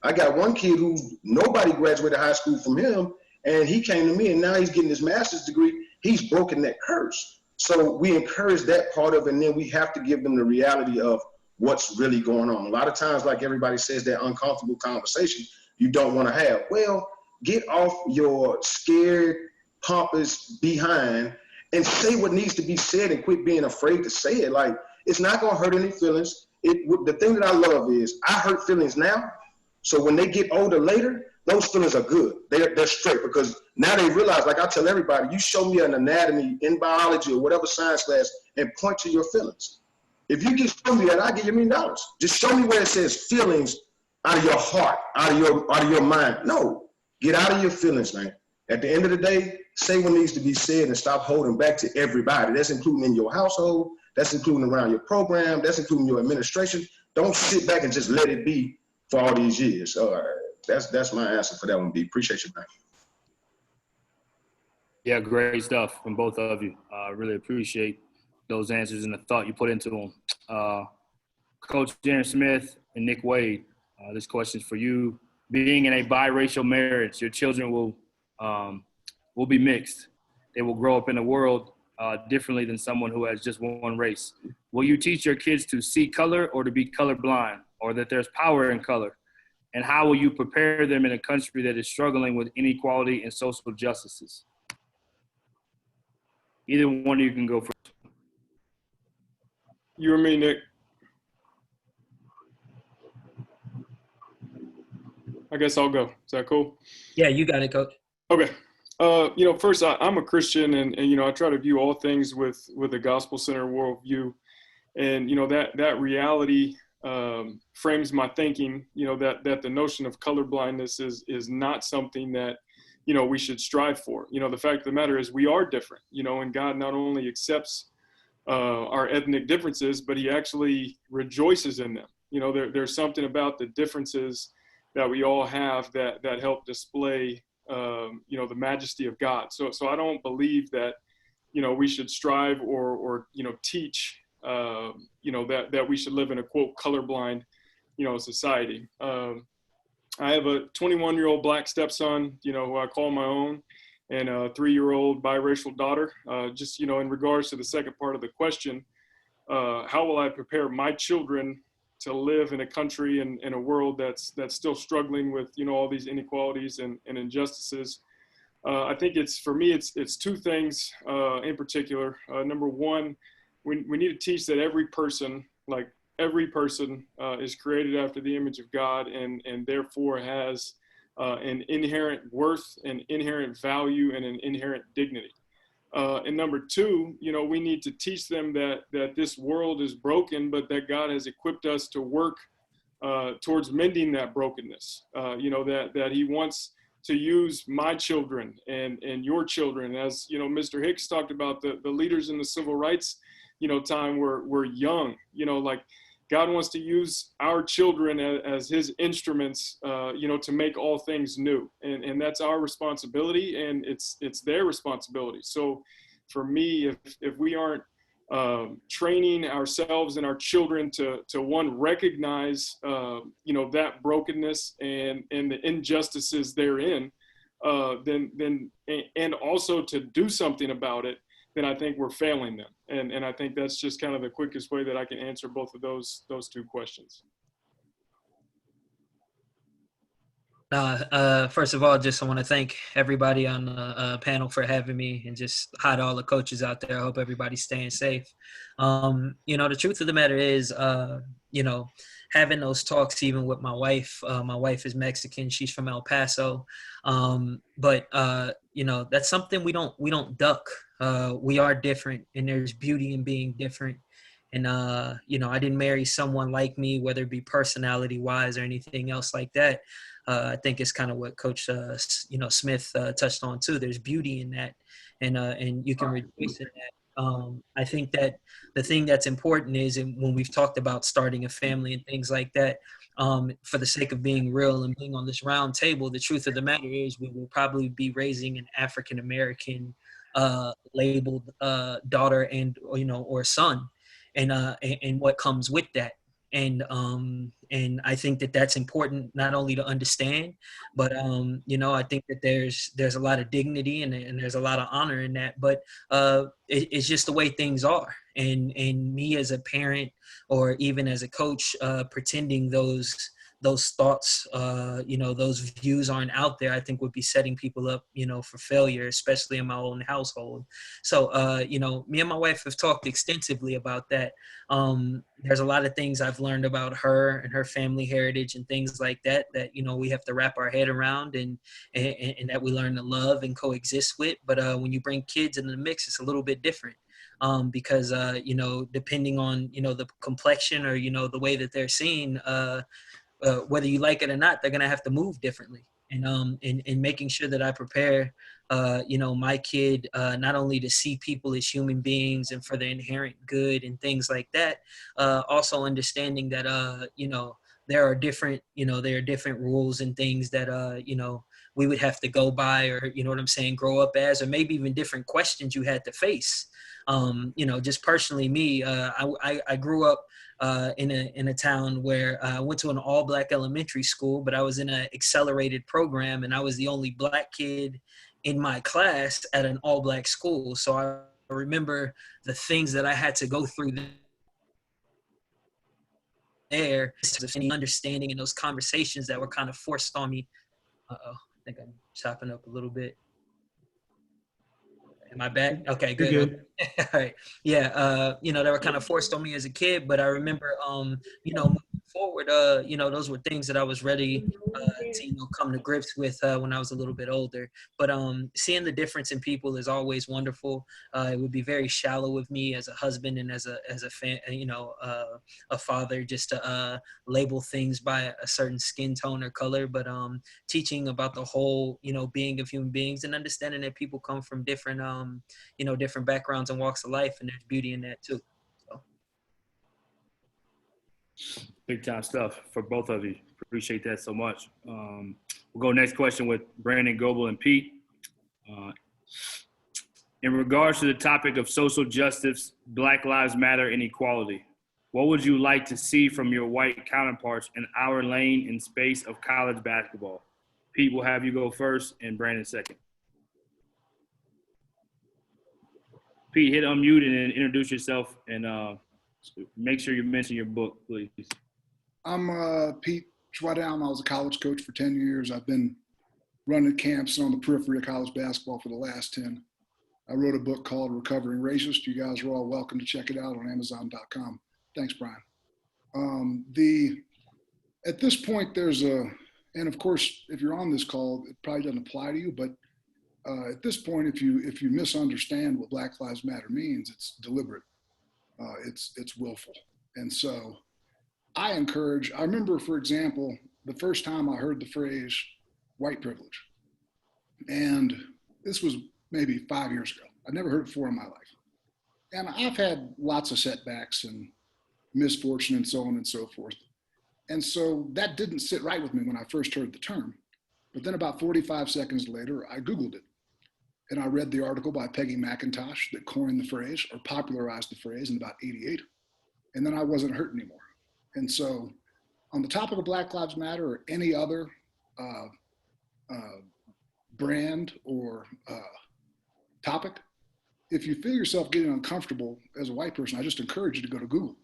I got one kid who nobody graduated high school from him, and he came to me, and now he's getting his master's degree. He's broken that curse. So we encourage that part of it, and then we have to give them the reality of what's really going on. A lot of times, like everybody says, that uncomfortable conversation you don't want to have. Well, get off your scared, pompous behind and say what needs to be said and quit being afraid to say it. Like, it's not going to hurt any feelings. The thing that I love is I hurt feelings now. So when they get older later, those feelings are good. They're straight, because now they realize, like I tell everybody, you show me an anatomy in biology or whatever science class and point to your feelings. If you just show me that, I'll give you $1 million. Just show me where it says feelings out of your heart, out of your mind. No, get out of your feelings, man. At the end of the day, say what needs to be said and stop holding back to everybody. That's including in your household. That's including around your program. That's including your administration. Don't sit back and just let it be for all these years. That's my answer for that one, B. Appreciate you, man. Yeah, great stuff from both of you. I really appreciate those answers and the thought you put into them. Coach Aaron Smith and Nick Wade, this question is for you. Being in a biracial marriage, your children will be mixed. They will grow up in a world differently than someone who has just one race. Will you teach your kids to see color or to be colorblind, or that there's power in color? And how will you prepare them in a country that is struggling with inequality and social justices? Either one of you can go first. You or me, Nick? I guess I'll go. Is that cool? Yeah, you got it, Coach. Okay. First, I'm a Christian, and I try to view all things with a gospel-centered worldview. And, that reality frames my thinking, that the notion of colorblindness is not something that, we should strive for. The fact of the matter is we are different, and God not only accepts our ethnic differences, but he actually rejoices in them. There's something about the differences that we all have that help display, the majesty of God. So I don't believe that, we should strive or teach, that we should live in a quote colorblind, society. I have a 21-year-old black stepson, who I call my own, and a 3-year-old biracial daughter. Just, in regards to the second part of the question, how will I prepare my children to live in a country and in a world that's still struggling with, all these inequalities and injustices? I think for me, it's two things in particular. Number one, we need to teach that every person is created after the image of God and therefore has an inherent worth, an inherent value, and an inherent dignity. And number two, we need to teach them that this world is broken, but that God has equipped us to work towards mending that brokenness. That he wants to use my children and your children. As Mr. Hicks talked about, the leaders in the civil rights time were young. Like God wants to use our children as his instruments, to make all things new. And that's our responsibility, and it's their responsibility. So for me, if we aren't training ourselves and our children to one, recognize, that brokenness and the injustices therein, then and also to do something about it, then I think we're failing them. And I think that's just kind of the quickest way that I can answer both of those two questions. First of all, I want to thank everybody on the panel for having me, and just hi to all the coaches out there. I hope everybody's staying safe. The truth of the matter is, having those talks even with my wife is Mexican. She's from El Paso. But that's something we don't duck. We are different, and there's beauty in being different. And, I didn't marry someone like me, whether it be personality wise or anything else like that. I think it's kind of what Coach, Smith touched on too. There's beauty in that, and you can rejoice in that. I think that the thing that's important is, and when we've talked about starting a family and things like that, for the sake of being real and being on this round table, the truth of the matter is we will probably be raising an African-American labeled daughter or son, and what comes with that. And I think that that's important not only to understand, but I think that there's a lot of dignity and there's a lot of honor in that. But it's just the way things are. And me as a parent or even as a coach, pretending those thoughts, those views aren't out there, I think would be setting people up, for failure, especially in my own household. So, me and my wife have talked extensively about that. There's a lot of things I've learned about her and her family heritage and things like that, we have to wrap our head around and that we learn to love and coexist with. But when you bring kids into the mix, it's a little bit different. Because, depending on, the complexion or, the way that they're seen, whether you like it or not, they're going to have to move differently. And making sure that I prepare, my kid, not only to see people as human beings and for their inherent good and things like that, also understanding that, there are different rules and things that, we would have to go by, or, grow up as, or maybe even different questions you had to face. Just personally me, I grew up in a town where I went to an all-black elementary school, but I was in an accelerated program, and I was the only black kid in my class at an all-black school. So I remember the things that I had to go through there, any understanding in those conversations that were kind of forced on me. Uh-oh, I think I'm chopping up a little bit. Am I back? Okay, good. You're good. All right. Yeah. They were kind of forced on me as a kid, but I remember, moving forward, those were things that I was ready to, come to grips with when I was a little bit older. But seeing the difference in people is always wonderful. It would be very shallow of me as a husband and as a fan, a father, just to label things by a certain skin tone or color. But teaching about the whole, being of human beings and understanding that people come from different, different backgrounds and walks of life, and there's beauty in that too. So. Big time stuff for both of you. Appreciate that so much. We'll go next question with Brandon, Goebel, and Pete. In regards to the topic of social justice, Black Lives Matter, and equality, what would you like to see from your white counterparts in our lane and space of college basketball? Pete, will have you go first and Brandon second. Pete, hit unmute and then introduce yourself and make sure you mention your book, please. I'm Pete Schwadown. I was a college coach for 10 years. I've been running camps on the periphery of college basketball for the last 10. I wrote a book called Recovering Racist. You guys are all welcome to check it out on Amazon.com. Thanks, Brian. At this point, and of course, if you're on this call, it probably doesn't apply to you, but at this point, if you misunderstand what Black Lives Matter means, it's deliberate. It's willful. And so I remember, for example, the first time I heard the phrase white privilege, and this was maybe 5 years ago. I'd never heard it before in my life. And I've had lots of setbacks and misfortune and so on and so forth. And so that didn't sit right with me when I first heard the term. But then about 45 seconds later, I Googled it. And I read the article by Peggy McIntosh that coined the phrase or popularized the phrase in about 88. And then I wasn't hurt anymore. And so on the topic of Black Lives Matter or any other brand or topic, if you feel yourself getting uncomfortable as a white person, I just encourage you to go to Google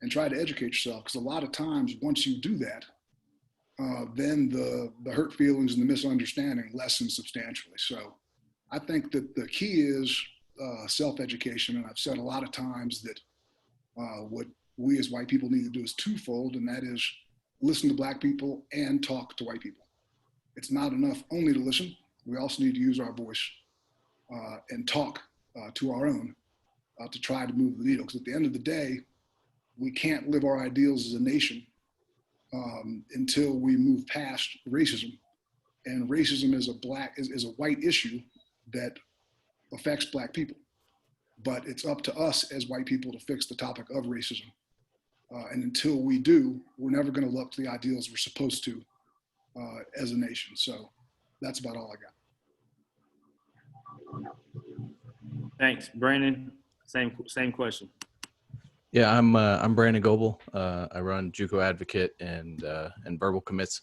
and try to educate yourself. Because a lot of times once you do that, then the hurt feelings and the misunderstanding lessen substantially. So I think that the key is self-education. And I've said a lot of times that what we as white people need to do is twofold, and that is listen to Black people and talk to white people. It's not enough only to listen. We also need to use our voice and talk to our own to try to move the needle. Because at the end of the day, we can't live our ideals as a nation until we move past racism. And racism is a white issue that affects Black people. But it's up to us as white people to fix the topic of racism. And until we do, we're never going to live up to the ideals we're supposed to as a nation. So that's about all I got. Thanks. Brandon, same question. Yeah, I'm Brandon Goebel. I run JUCO Advocate and Verbal Commits.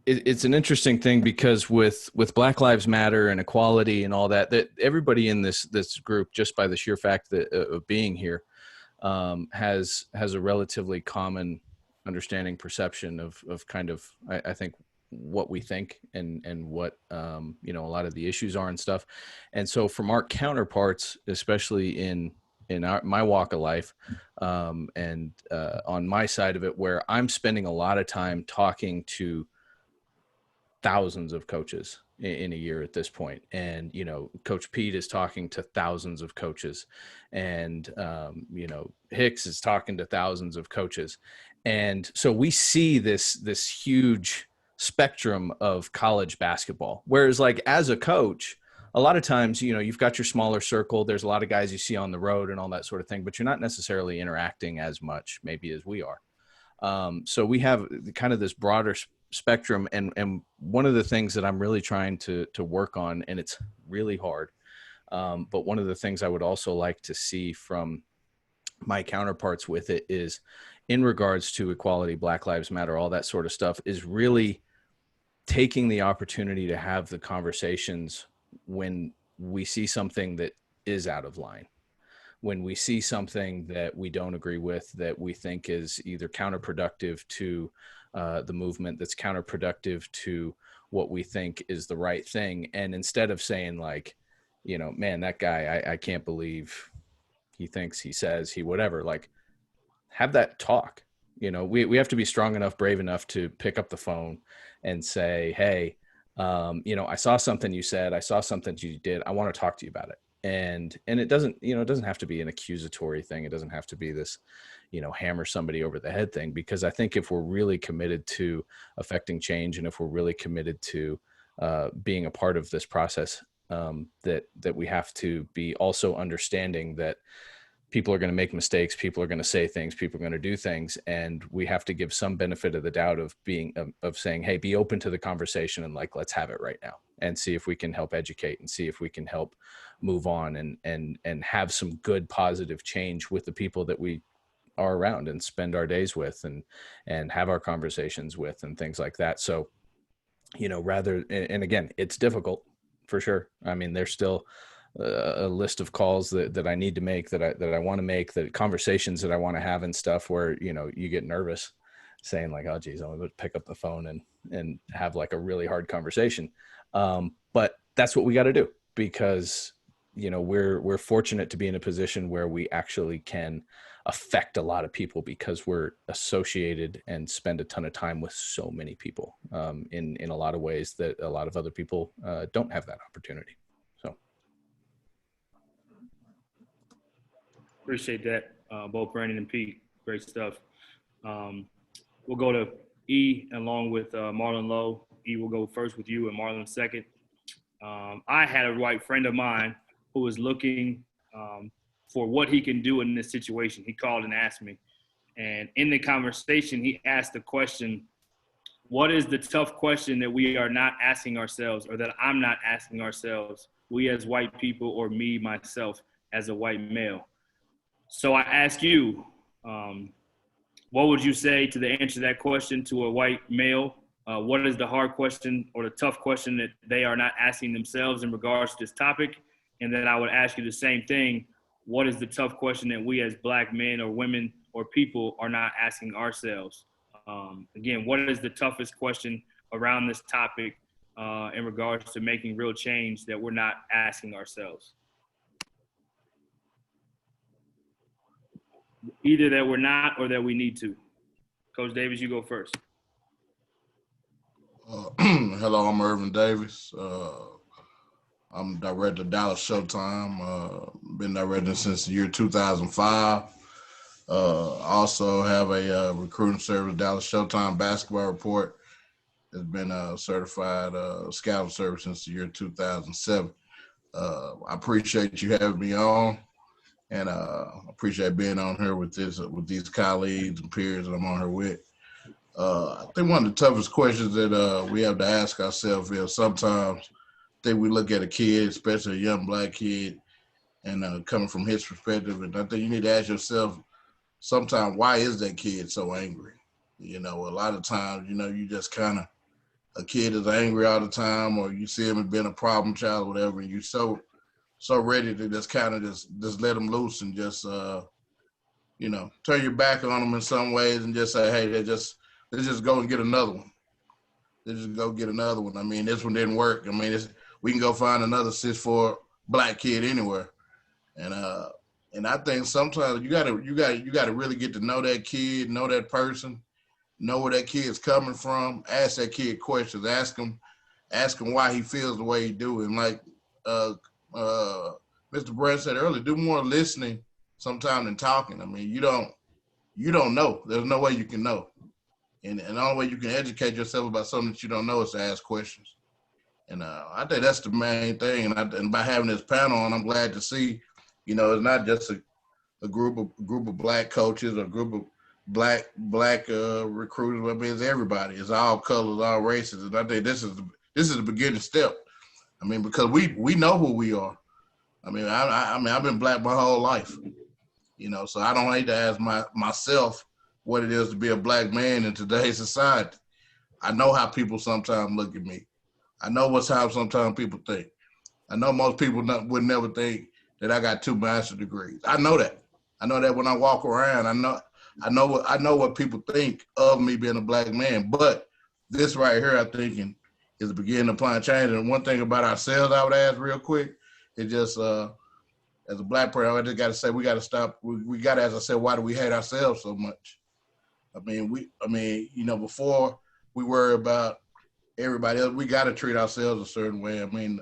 It's an interesting thing because with Black Lives Matter and equality and all that everybody in this group, just by the sheer fact of being here, has a relatively common understanding, perception of kind of, I think, what we think and what a lot of the issues are and stuff. And so from our counterparts, especially in my walk of life, and on my side of it, where I'm spending a lot of time talking to thousands of coaches in a year at this point. And, Coach Pete is talking to thousands of coaches, and, Hicks is talking to thousands of coaches. And so we see this huge spectrum of college basketball. Whereas like as a coach, a lot of times, you've got your smaller circle. There's a lot of guys you see on the road and all that sort of thing, but you're not necessarily interacting as much maybe as we are. So we have kind of this broader spectrum. And one of the things that I'm really trying to work on, and it's really hard, but one of the things I would also like to see from my counterparts with it is in regards to equality, Black Lives Matter, all that sort of stuff, is really taking the opportunity to have the conversations when we see something that is out of line, when we see something that we don't agree with, that we think is either counterproductive to the movement, that's counterproductive to what we think is the right thing. And instead of saying like, man, that guy, I can't believe he thinks, he says, he whatever. Like, have that talk. You know, we have to be strong enough, brave enough to pick up the phone and say, hey, you know, I saw something you said, I saw something you did, I want to talk to you about it. And it doesn't, you know, it doesn't have to be an accusatory thing. It doesn't have to be this, you know, hammer somebody over the head thing, because I think if we're really committed to affecting change, and if we're really committed to being a part of this process, that we have to be also understanding that people are going to make mistakes, people are going to say things, people are going to do things, and we have to give some benefit of the doubt of being of saying, hey, be open to the conversation, and like, let's have it right now and see if we can help educate and see if we can help move on and have some good positive change with the people that we are around and spend our days with and have our conversations with and things like that. So, you know, and again, it's difficult for sure. I mean, there's still a list of calls that I need to make, that I want to make, that conversations that I want to have and stuff where, you know, you get nervous saying like, oh geez, I'm going to pick up the phone and have like a really hard conversation. But that's what we got to do, because, you know, we're fortunate to be in a position where we actually can affect a lot of people, because we're associated and spend a ton of time with so many people in a lot of ways that a lot of other people don't have that opportunity. So. Appreciate that, both Brandon and Pete. Great stuff. We'll go to E along with Marlon Lowe. E will go first with you and Marlon second. I had a white friend of mine who was looking for what he can do in this situation. He called and asked me. And in the conversation, he asked the question, what is the tough question that we are not asking ourselves, or that I'm not asking ourselves, we as white people, or me, myself, as a white male? So I ask you, what would you say to the answer to that question to a white male? What is the hard question or the tough question that they are not asking themselves in regards to this topic? And then I would ask you the same thing. What is the tough question that we as Black men or women or people are not asking ourselves? Again, what is the toughest question around this topic in regards to making real change that we're not asking ourselves? Either that we're not or that we need to. Coach Davis, you go first. Hello, I'm Irvin Davis. I'm director of Dallas Showtime. Been director since the year 2005. Also have a recruiting service, Dallas Showtime basketball report. Has been a certified scouting service since the year 2007. I appreciate you having me on, and appreciate being on here with these colleagues and peers that I'm on here with. I think one of the toughest questions that we have to ask ourselves is sometimes I think we look at a kid, especially a young Black kid, and coming from his perspective, and I think you need to ask yourself sometimes, why is that kid so angry? You know, a lot of times, you know, you just kind of, a kid is angry all the time, or you see him as being a problem child or whatever, and you're so ready to just kind of just let them loose and just, you know, turn your back on them in some ways and just say, hey, let's just go and get another one. Let's just go get another one. I mean, this one didn't work. I mean, we can go find another 6'4" Black kid anywhere. And I think sometimes you gotta really get to know that kid, know that person, know where that kid's coming from. Ask that kid questions. Ask him why he feels the way he do. And like Mr. Brent said earlier, do more listening sometimes than talking. I mean, you don't know. There's no way you can know. And the only way you can educate yourself about something that you don't know is to ask questions. And I think that's the main thing. And by having this panel on, I'm glad to see, you know, it's not just a group of Black coaches, a group of black recruiters. I mean, it's everybody. It's all colors, all races. And I think this is the beginning step. I mean, because we know who we are. I mean, I've been Black my whole life, you know, so I don't need to ask myself what it is to be a Black man in today's society. I know how people sometimes look at me. I know how sometimes people think. I know most people would never think that I got 2 master's degrees. I know that. I know that when I walk around. I know what people think of me being a Black man. But this right here, I'm thinking, is the beginning of applying change. And one thing about ourselves, I would ask real quick, is just as a black person, I just got to say we got to stop. We got to, as I said, why do we hate ourselves so much? I mean, you know, before we worry about everybody else, we got to treat ourselves a certain way. I mean,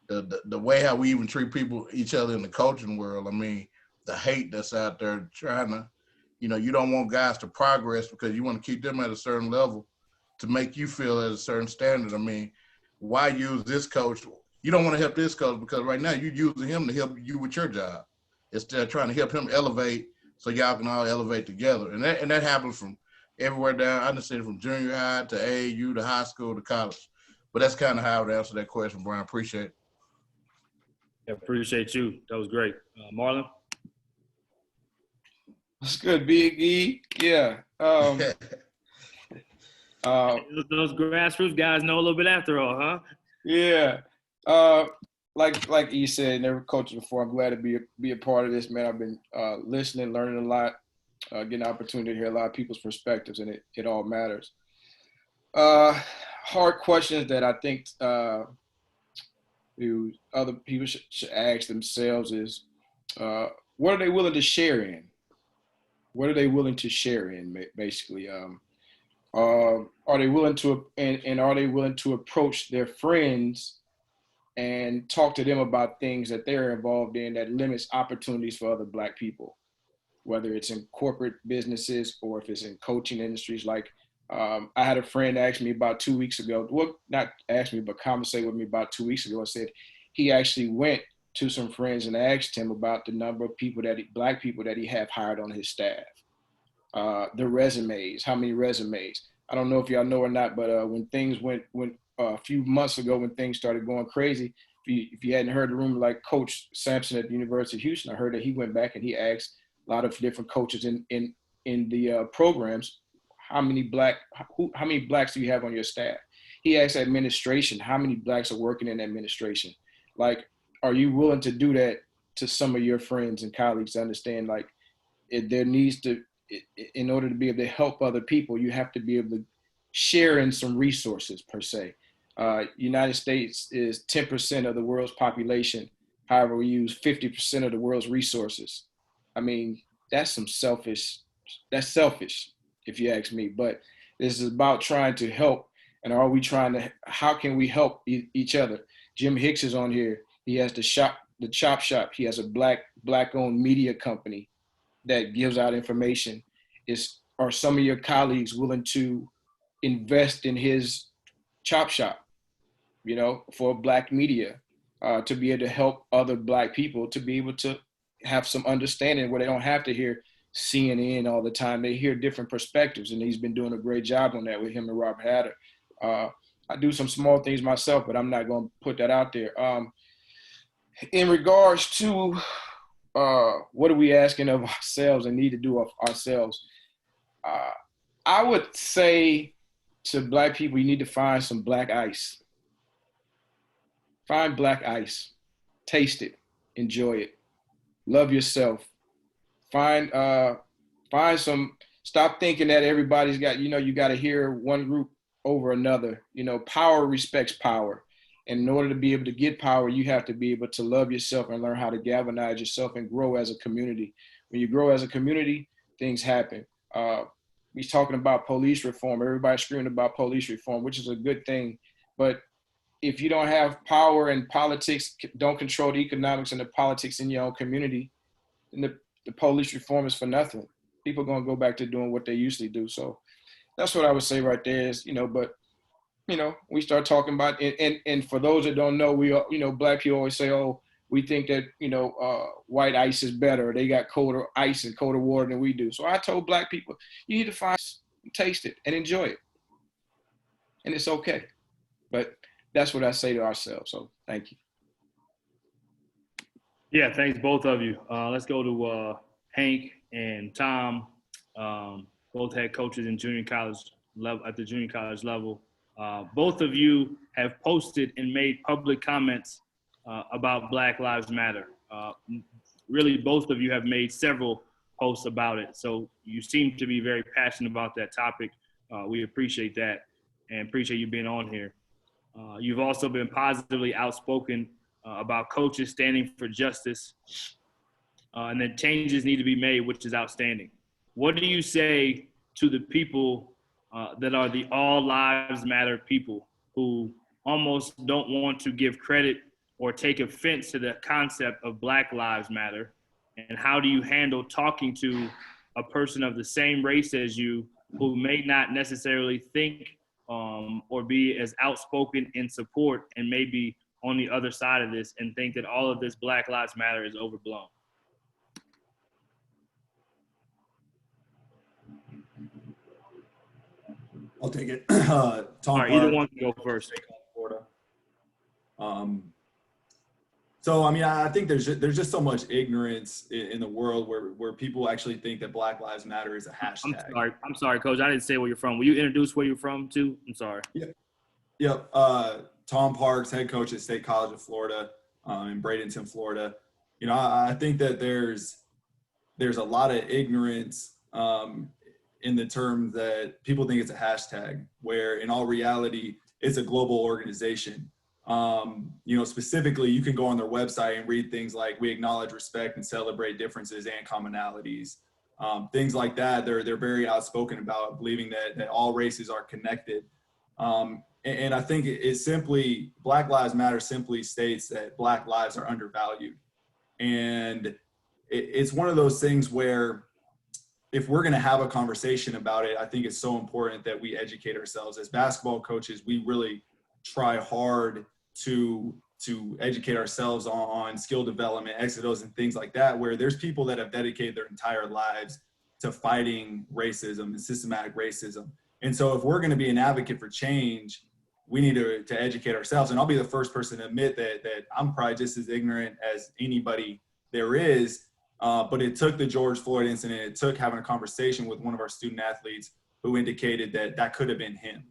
the way how we even treat each other in the coaching world. I mean, the hate that's out there trying to, you know, you don't want guys to progress because you want to keep them at a certain level to make you feel at a certain standard. I mean, why use this coach? You don't want to help this coach because right now you're using him to help you with your job instead of trying to help him elevate so y'all can all elevate together. And that happens from everywhere down. I understand from junior high to AAU to high school to college. But that's kind of how I would answer that question, Brian. Appreciate it. I appreciate you. That was great. Marlon? That's good, Big E. Yeah. Those grassroots guys know a little bit after all, huh? Yeah. Like you said, never coached before. I'm glad to be a part of this, man. I've been listening, learning a lot, getting an opportunity to hear a lot of people's perspectives, and it all matters. Hard questions that I think other people should ask themselves is, what are they willing to share in? What are they willing to share in, basically? Are they willing to, and are they willing to approach their friends and talk to them about things that they're involved in that limits opportunities for other Black people, whether it's in corporate businesses or if it's in coaching industries? Like, I had a friend ask me about 2 weeks ago, well, not ask me, but conversate with me about 2 weeks ago and said he actually went to some friends and asked him about the number of people Black people that he have hired on his staff. The resumes, how many resumes. I don't know if y'all know or not, but when things went a few months ago, when things started going crazy, if you hadn't heard the rumor, like Coach Sampson at the University of Houston, I heard that he went back and he asked a lot of different coaches in the programs, how many Blacks do you have on your staff? He asked administration, how many Blacks are working in administration? Like, are you willing to do that to some of your friends and colleagues to understand, like, there needs to, in order to be able to help other people, you have to be able to share in some resources per se. United States is 10% of the world's population. However, we use 50% of the world's resources. I mean, that's selfish, if you ask me. But this is about trying to help. And how can we help each other? Jim Hicks is on here. He has the Chop Shop. He has a Black-owned media company that gives out information. Are some of your colleagues willing to invest in his Chop Shop, you know, for Black media, to be able to help other Black people to be able to have some understanding where they don't have to hear CNN all the time. They hear different perspectives, and he's been doing a great job on that with him and Robert Hatter. I do some small things myself, but I'm not going to put that out there. In regards to what are we asking of ourselves and need to do of ourselves, I would say to Black people, you need to find some Black ice. Find Black ice, taste it, enjoy it, love yourself. Find some, stop thinking that everybody's got, you got to hear one group over another. Power respects power. And in order to be able to get power, you have to be able to love yourself and learn how to galvanize yourself and grow as a community. When you grow as a community, things happen. We're talking about police reform. Everybody's screaming about police reform, which is a good thing. But if you don't have power and politics, don't control the economics and the politics in your own community, then the police reform is for nothing. People are going to go back to doing what they usually do. So that's what I would say right there is, but we start talking about it. And for those that don't know, Black people always say, oh, we think that, white ice is better. They got colder ice and colder water than we do. So I told Black people, you need to taste it and enjoy it. And it's okay. But that's what I say to ourselves. So thank you. Yeah, thanks both of you. Let's go to Hank and Tom. Both head coaches in junior college level, at the junior college level. Both of you have posted and made public comments about Black Lives Matter. Really, both of you have made several posts about it. So you seem to be very passionate about that topic. We appreciate that and appreciate you being on here. You've also been positively outspoken about coaches standing for justice and then changes need to be made, which is outstanding. What do you say to the people that are the all lives matter people who almost don't want to give credit or take offense to the concept of Black Lives Matter? And how do you handle talking to a person of the same race as you who may not necessarily think or be as outspoken in support and maybe on the other side of this and think that all of this Black Lives Matter is overblown? I'll take it. Tom All right, either one can go first. So, I mean, I think there's just so much ignorance in the world where people actually think that Black Lives Matter is a hashtag. I'm sorry, Coach. I didn't say where you're from. Will you introduce where you're from too? I'm sorry. Yep. Tom Parks, head coach at State College of Florida in Bradenton, Florida. You know, I think that there's a lot of ignorance in the term that people think it's a hashtag, where in all reality, it's a global organization. You know, specifically, you can go on their website and read things like, we acknowledge, respect, and celebrate differences and commonalities. Things like that, they're very outspoken about believing that all races are connected. And I think it simply, Black Lives Matter simply states that Black lives are undervalued. And it's one of those things where if we're going to have a conversation about it, I think it's so important that we educate ourselves. As basketball coaches, we really try hard to educate ourselves on skill development, exodus, and things like that, where there's people that have dedicated their entire lives to fighting racism and systematic racism. And so if we're going to be an advocate for change, we need to educate ourselves. And I'll be the first person to admit that I'm probably just as ignorant as anybody there is. But it took the George Floyd incident, it took having a conversation with one of our student athletes who indicated that could have been him.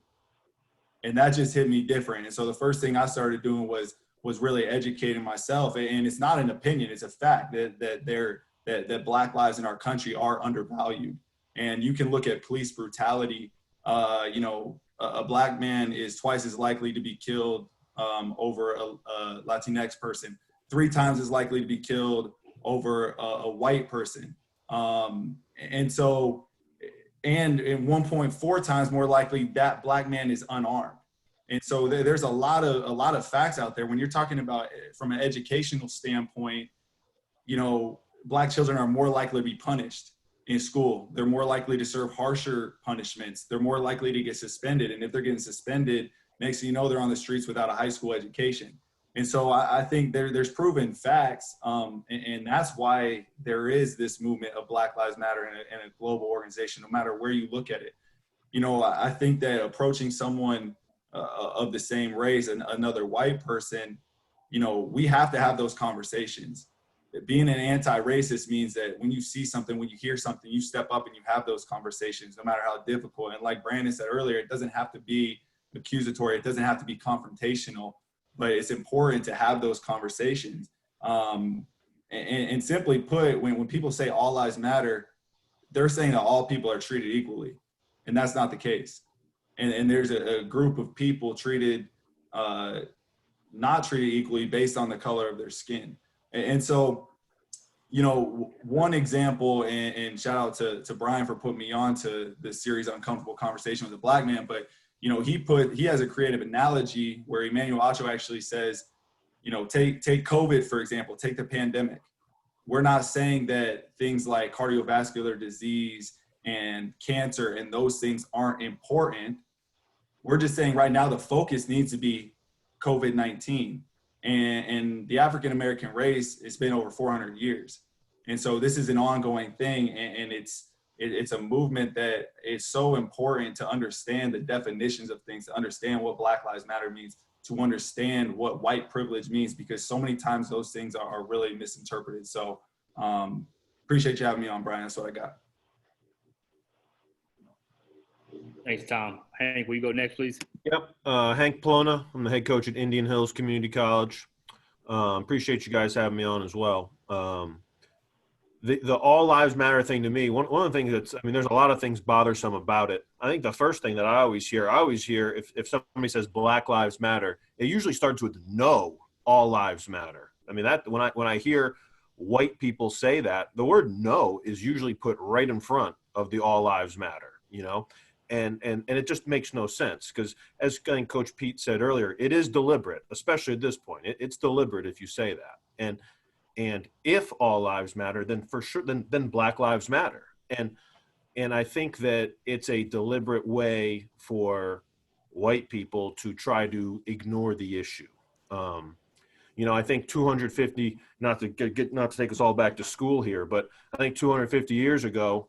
And that just hit me different. And so the first thing I started doing was really educating myself. And it's not an opinion, it's a fact that Black lives in our country are undervalued. And you can look at police brutality. You know, a Black man is twice as likely to be killed over a Latinx person, 3 times as likely to be killed over a white person. And 1.4 times more likely that Black man is unarmed. And so there's a lot of facts out there. When you're talking about from an educational standpoint, you know, Black children are more likely to be punished in school. They're more likely to serve harsher punishments. They're more likely to get suspended. And if they're getting suspended, next thing you know, they're on the streets without a high school education. And so I think there's proven facts, and that's why there is this movement of Black Lives Matter in a global organization, no matter where you look at it. You know, I think that approaching someone of the same race, and another white person, you know, we have to have those conversations. Being an anti-racist means that when you see something, when you hear something, you step up and you have those conversations, no matter how difficult. And like Brandon said earlier, it doesn't have to be accusatory. It doesn't have to be confrontational. But it's important to have those conversations. And simply put, when people say all lives matter, they're saying that all people are treated equally. And that's not the case. And there's a group of people treated, not treated equally based on the color of their skin. And so, you know, one example, and shout out to Brian for putting me on to this series, Uncomfortable Conversation with a Black Man, but you know, he has a creative analogy where Emmanuel Acho actually says, you know, take COVID, for example, take the pandemic. We're not saying that things like cardiovascular disease and cancer and those things aren't important. We're just saying right now the focus needs to be COVID-19. And the African-American race has been over 400 years. And so this is an ongoing thing, and it's a movement that is so important to understand the definitions of things, to understand what Black Lives Matter means, to understand what white privilege means, because so many times those things are really misinterpreted. So appreciate you having me on, Brian. That's what I got. Thanks, Tom. Hank, will you go next, please? Yep. Hank Plona. I'm the head coach at Indian Hills Community College. Appreciate you guys having me on as well. The all lives matter thing to me, one of the things that's, I mean, there's a lot of things bothersome about it. I think the first thing that I always hear if somebody says Black Lives Matter, it usually starts with no, all lives matter. I mean, that when I hear white people say that, the word no is usually put right in front of the all lives matter, you know, and it just makes no sense because, as I think Coach Pete said earlier, it is deliberate, especially at this point. It's deliberate if you say that. And if all lives matter, then for sure, then Black Lives Matter. And I think that it's a deliberate way for white people to try to ignore the issue. You know, I think 250, not to take us all back to school here, but I think 250 years ago,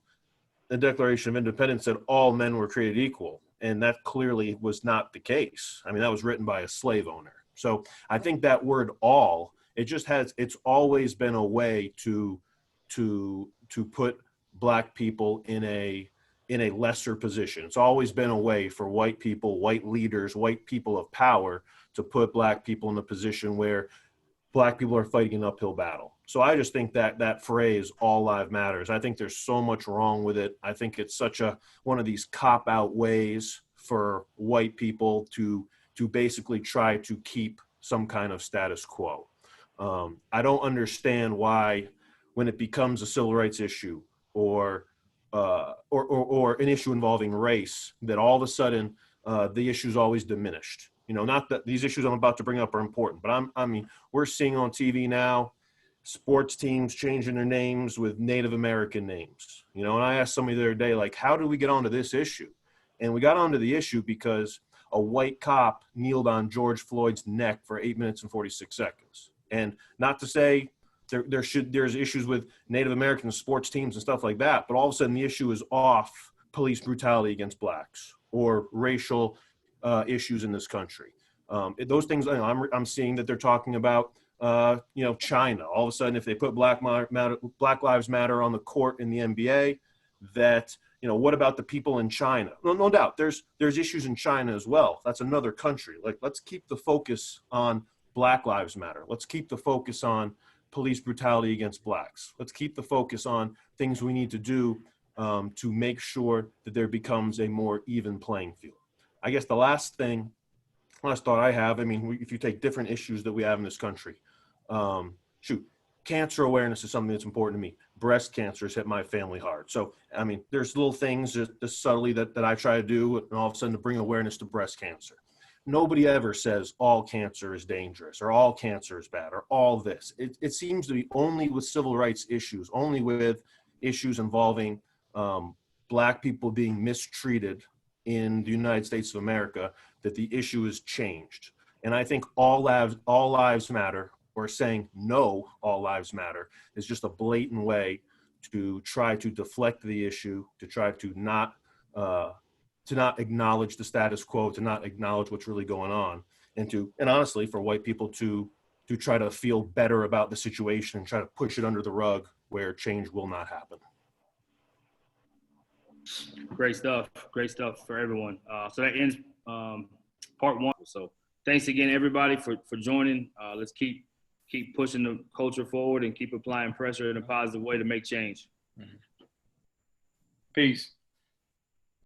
the Declaration of Independence said all men were created equal. And that clearly was not the case. I mean, that was written by a slave owner. So I think that word all, it's always been a way to put Black people in a lesser position. It's always been a way for white people, white leaders, white people of power to put Black people in a position where Black people are fighting an uphill battle. So I just think that phrase, all lives matters, I think there's so much wrong with it. I think it's such one of these cop-out ways for white people to basically try to keep some kind of status quo. I don't understand why, when it becomes a civil rights issue or an issue involving race, that all of a sudden the issue is always diminished. You know, not that these issues I'm about to bring up are important, but I mean, we're seeing on TV now sports teams changing their names with Native American names. You know, and I asked somebody the other day, like, how do we get onto this issue? And we got onto the issue because a white cop kneeled on George Floyd's neck for 8 minutes and 46 seconds. And not to say there's issues with Native American sports teams and stuff like that, but all of a sudden the issue is off police brutality against Blacks or racial issues in this country. Those things, I'm seeing that they're talking about, you know, China. All of a sudden, if they put Black Lives Matter on the court in the NBA, that, you know, what about the people in China? No doubt, there's issues in China as well. That's another country. Like, let's keep the focus on Black Lives Matter. Let's keep the focus on police brutality against Blacks. Let's keep the focus on things we need to do to make sure that there becomes a more even playing field. I guess the last thought I have, I mean, if you take different issues that we have in this country, cancer awareness is something that's important to me. Breast cancer has hit my family hard. So, I mean, there's little things just subtly that I try to do, and all of a sudden to bring awareness to breast cancer. Nobody ever says all cancer is dangerous or all cancer is bad or all this. It seems to be only with civil rights issues, only with issues involving Black people being mistreated in the United States of America, that the issue is changed. And I think all lives matter, or saying no, all lives matter, is just a blatant way to try to deflect the issue, to try to not acknowledge the status quo, to not acknowledge what's really going on, and honestly, for white people to try to feel better about the situation and try to push it under the rug where change will not happen. Great stuff for everyone. So that ends part one. So thanks again, everybody, for joining. Let's keep pushing the culture forward and keep applying pressure in a positive way to make change. Peace.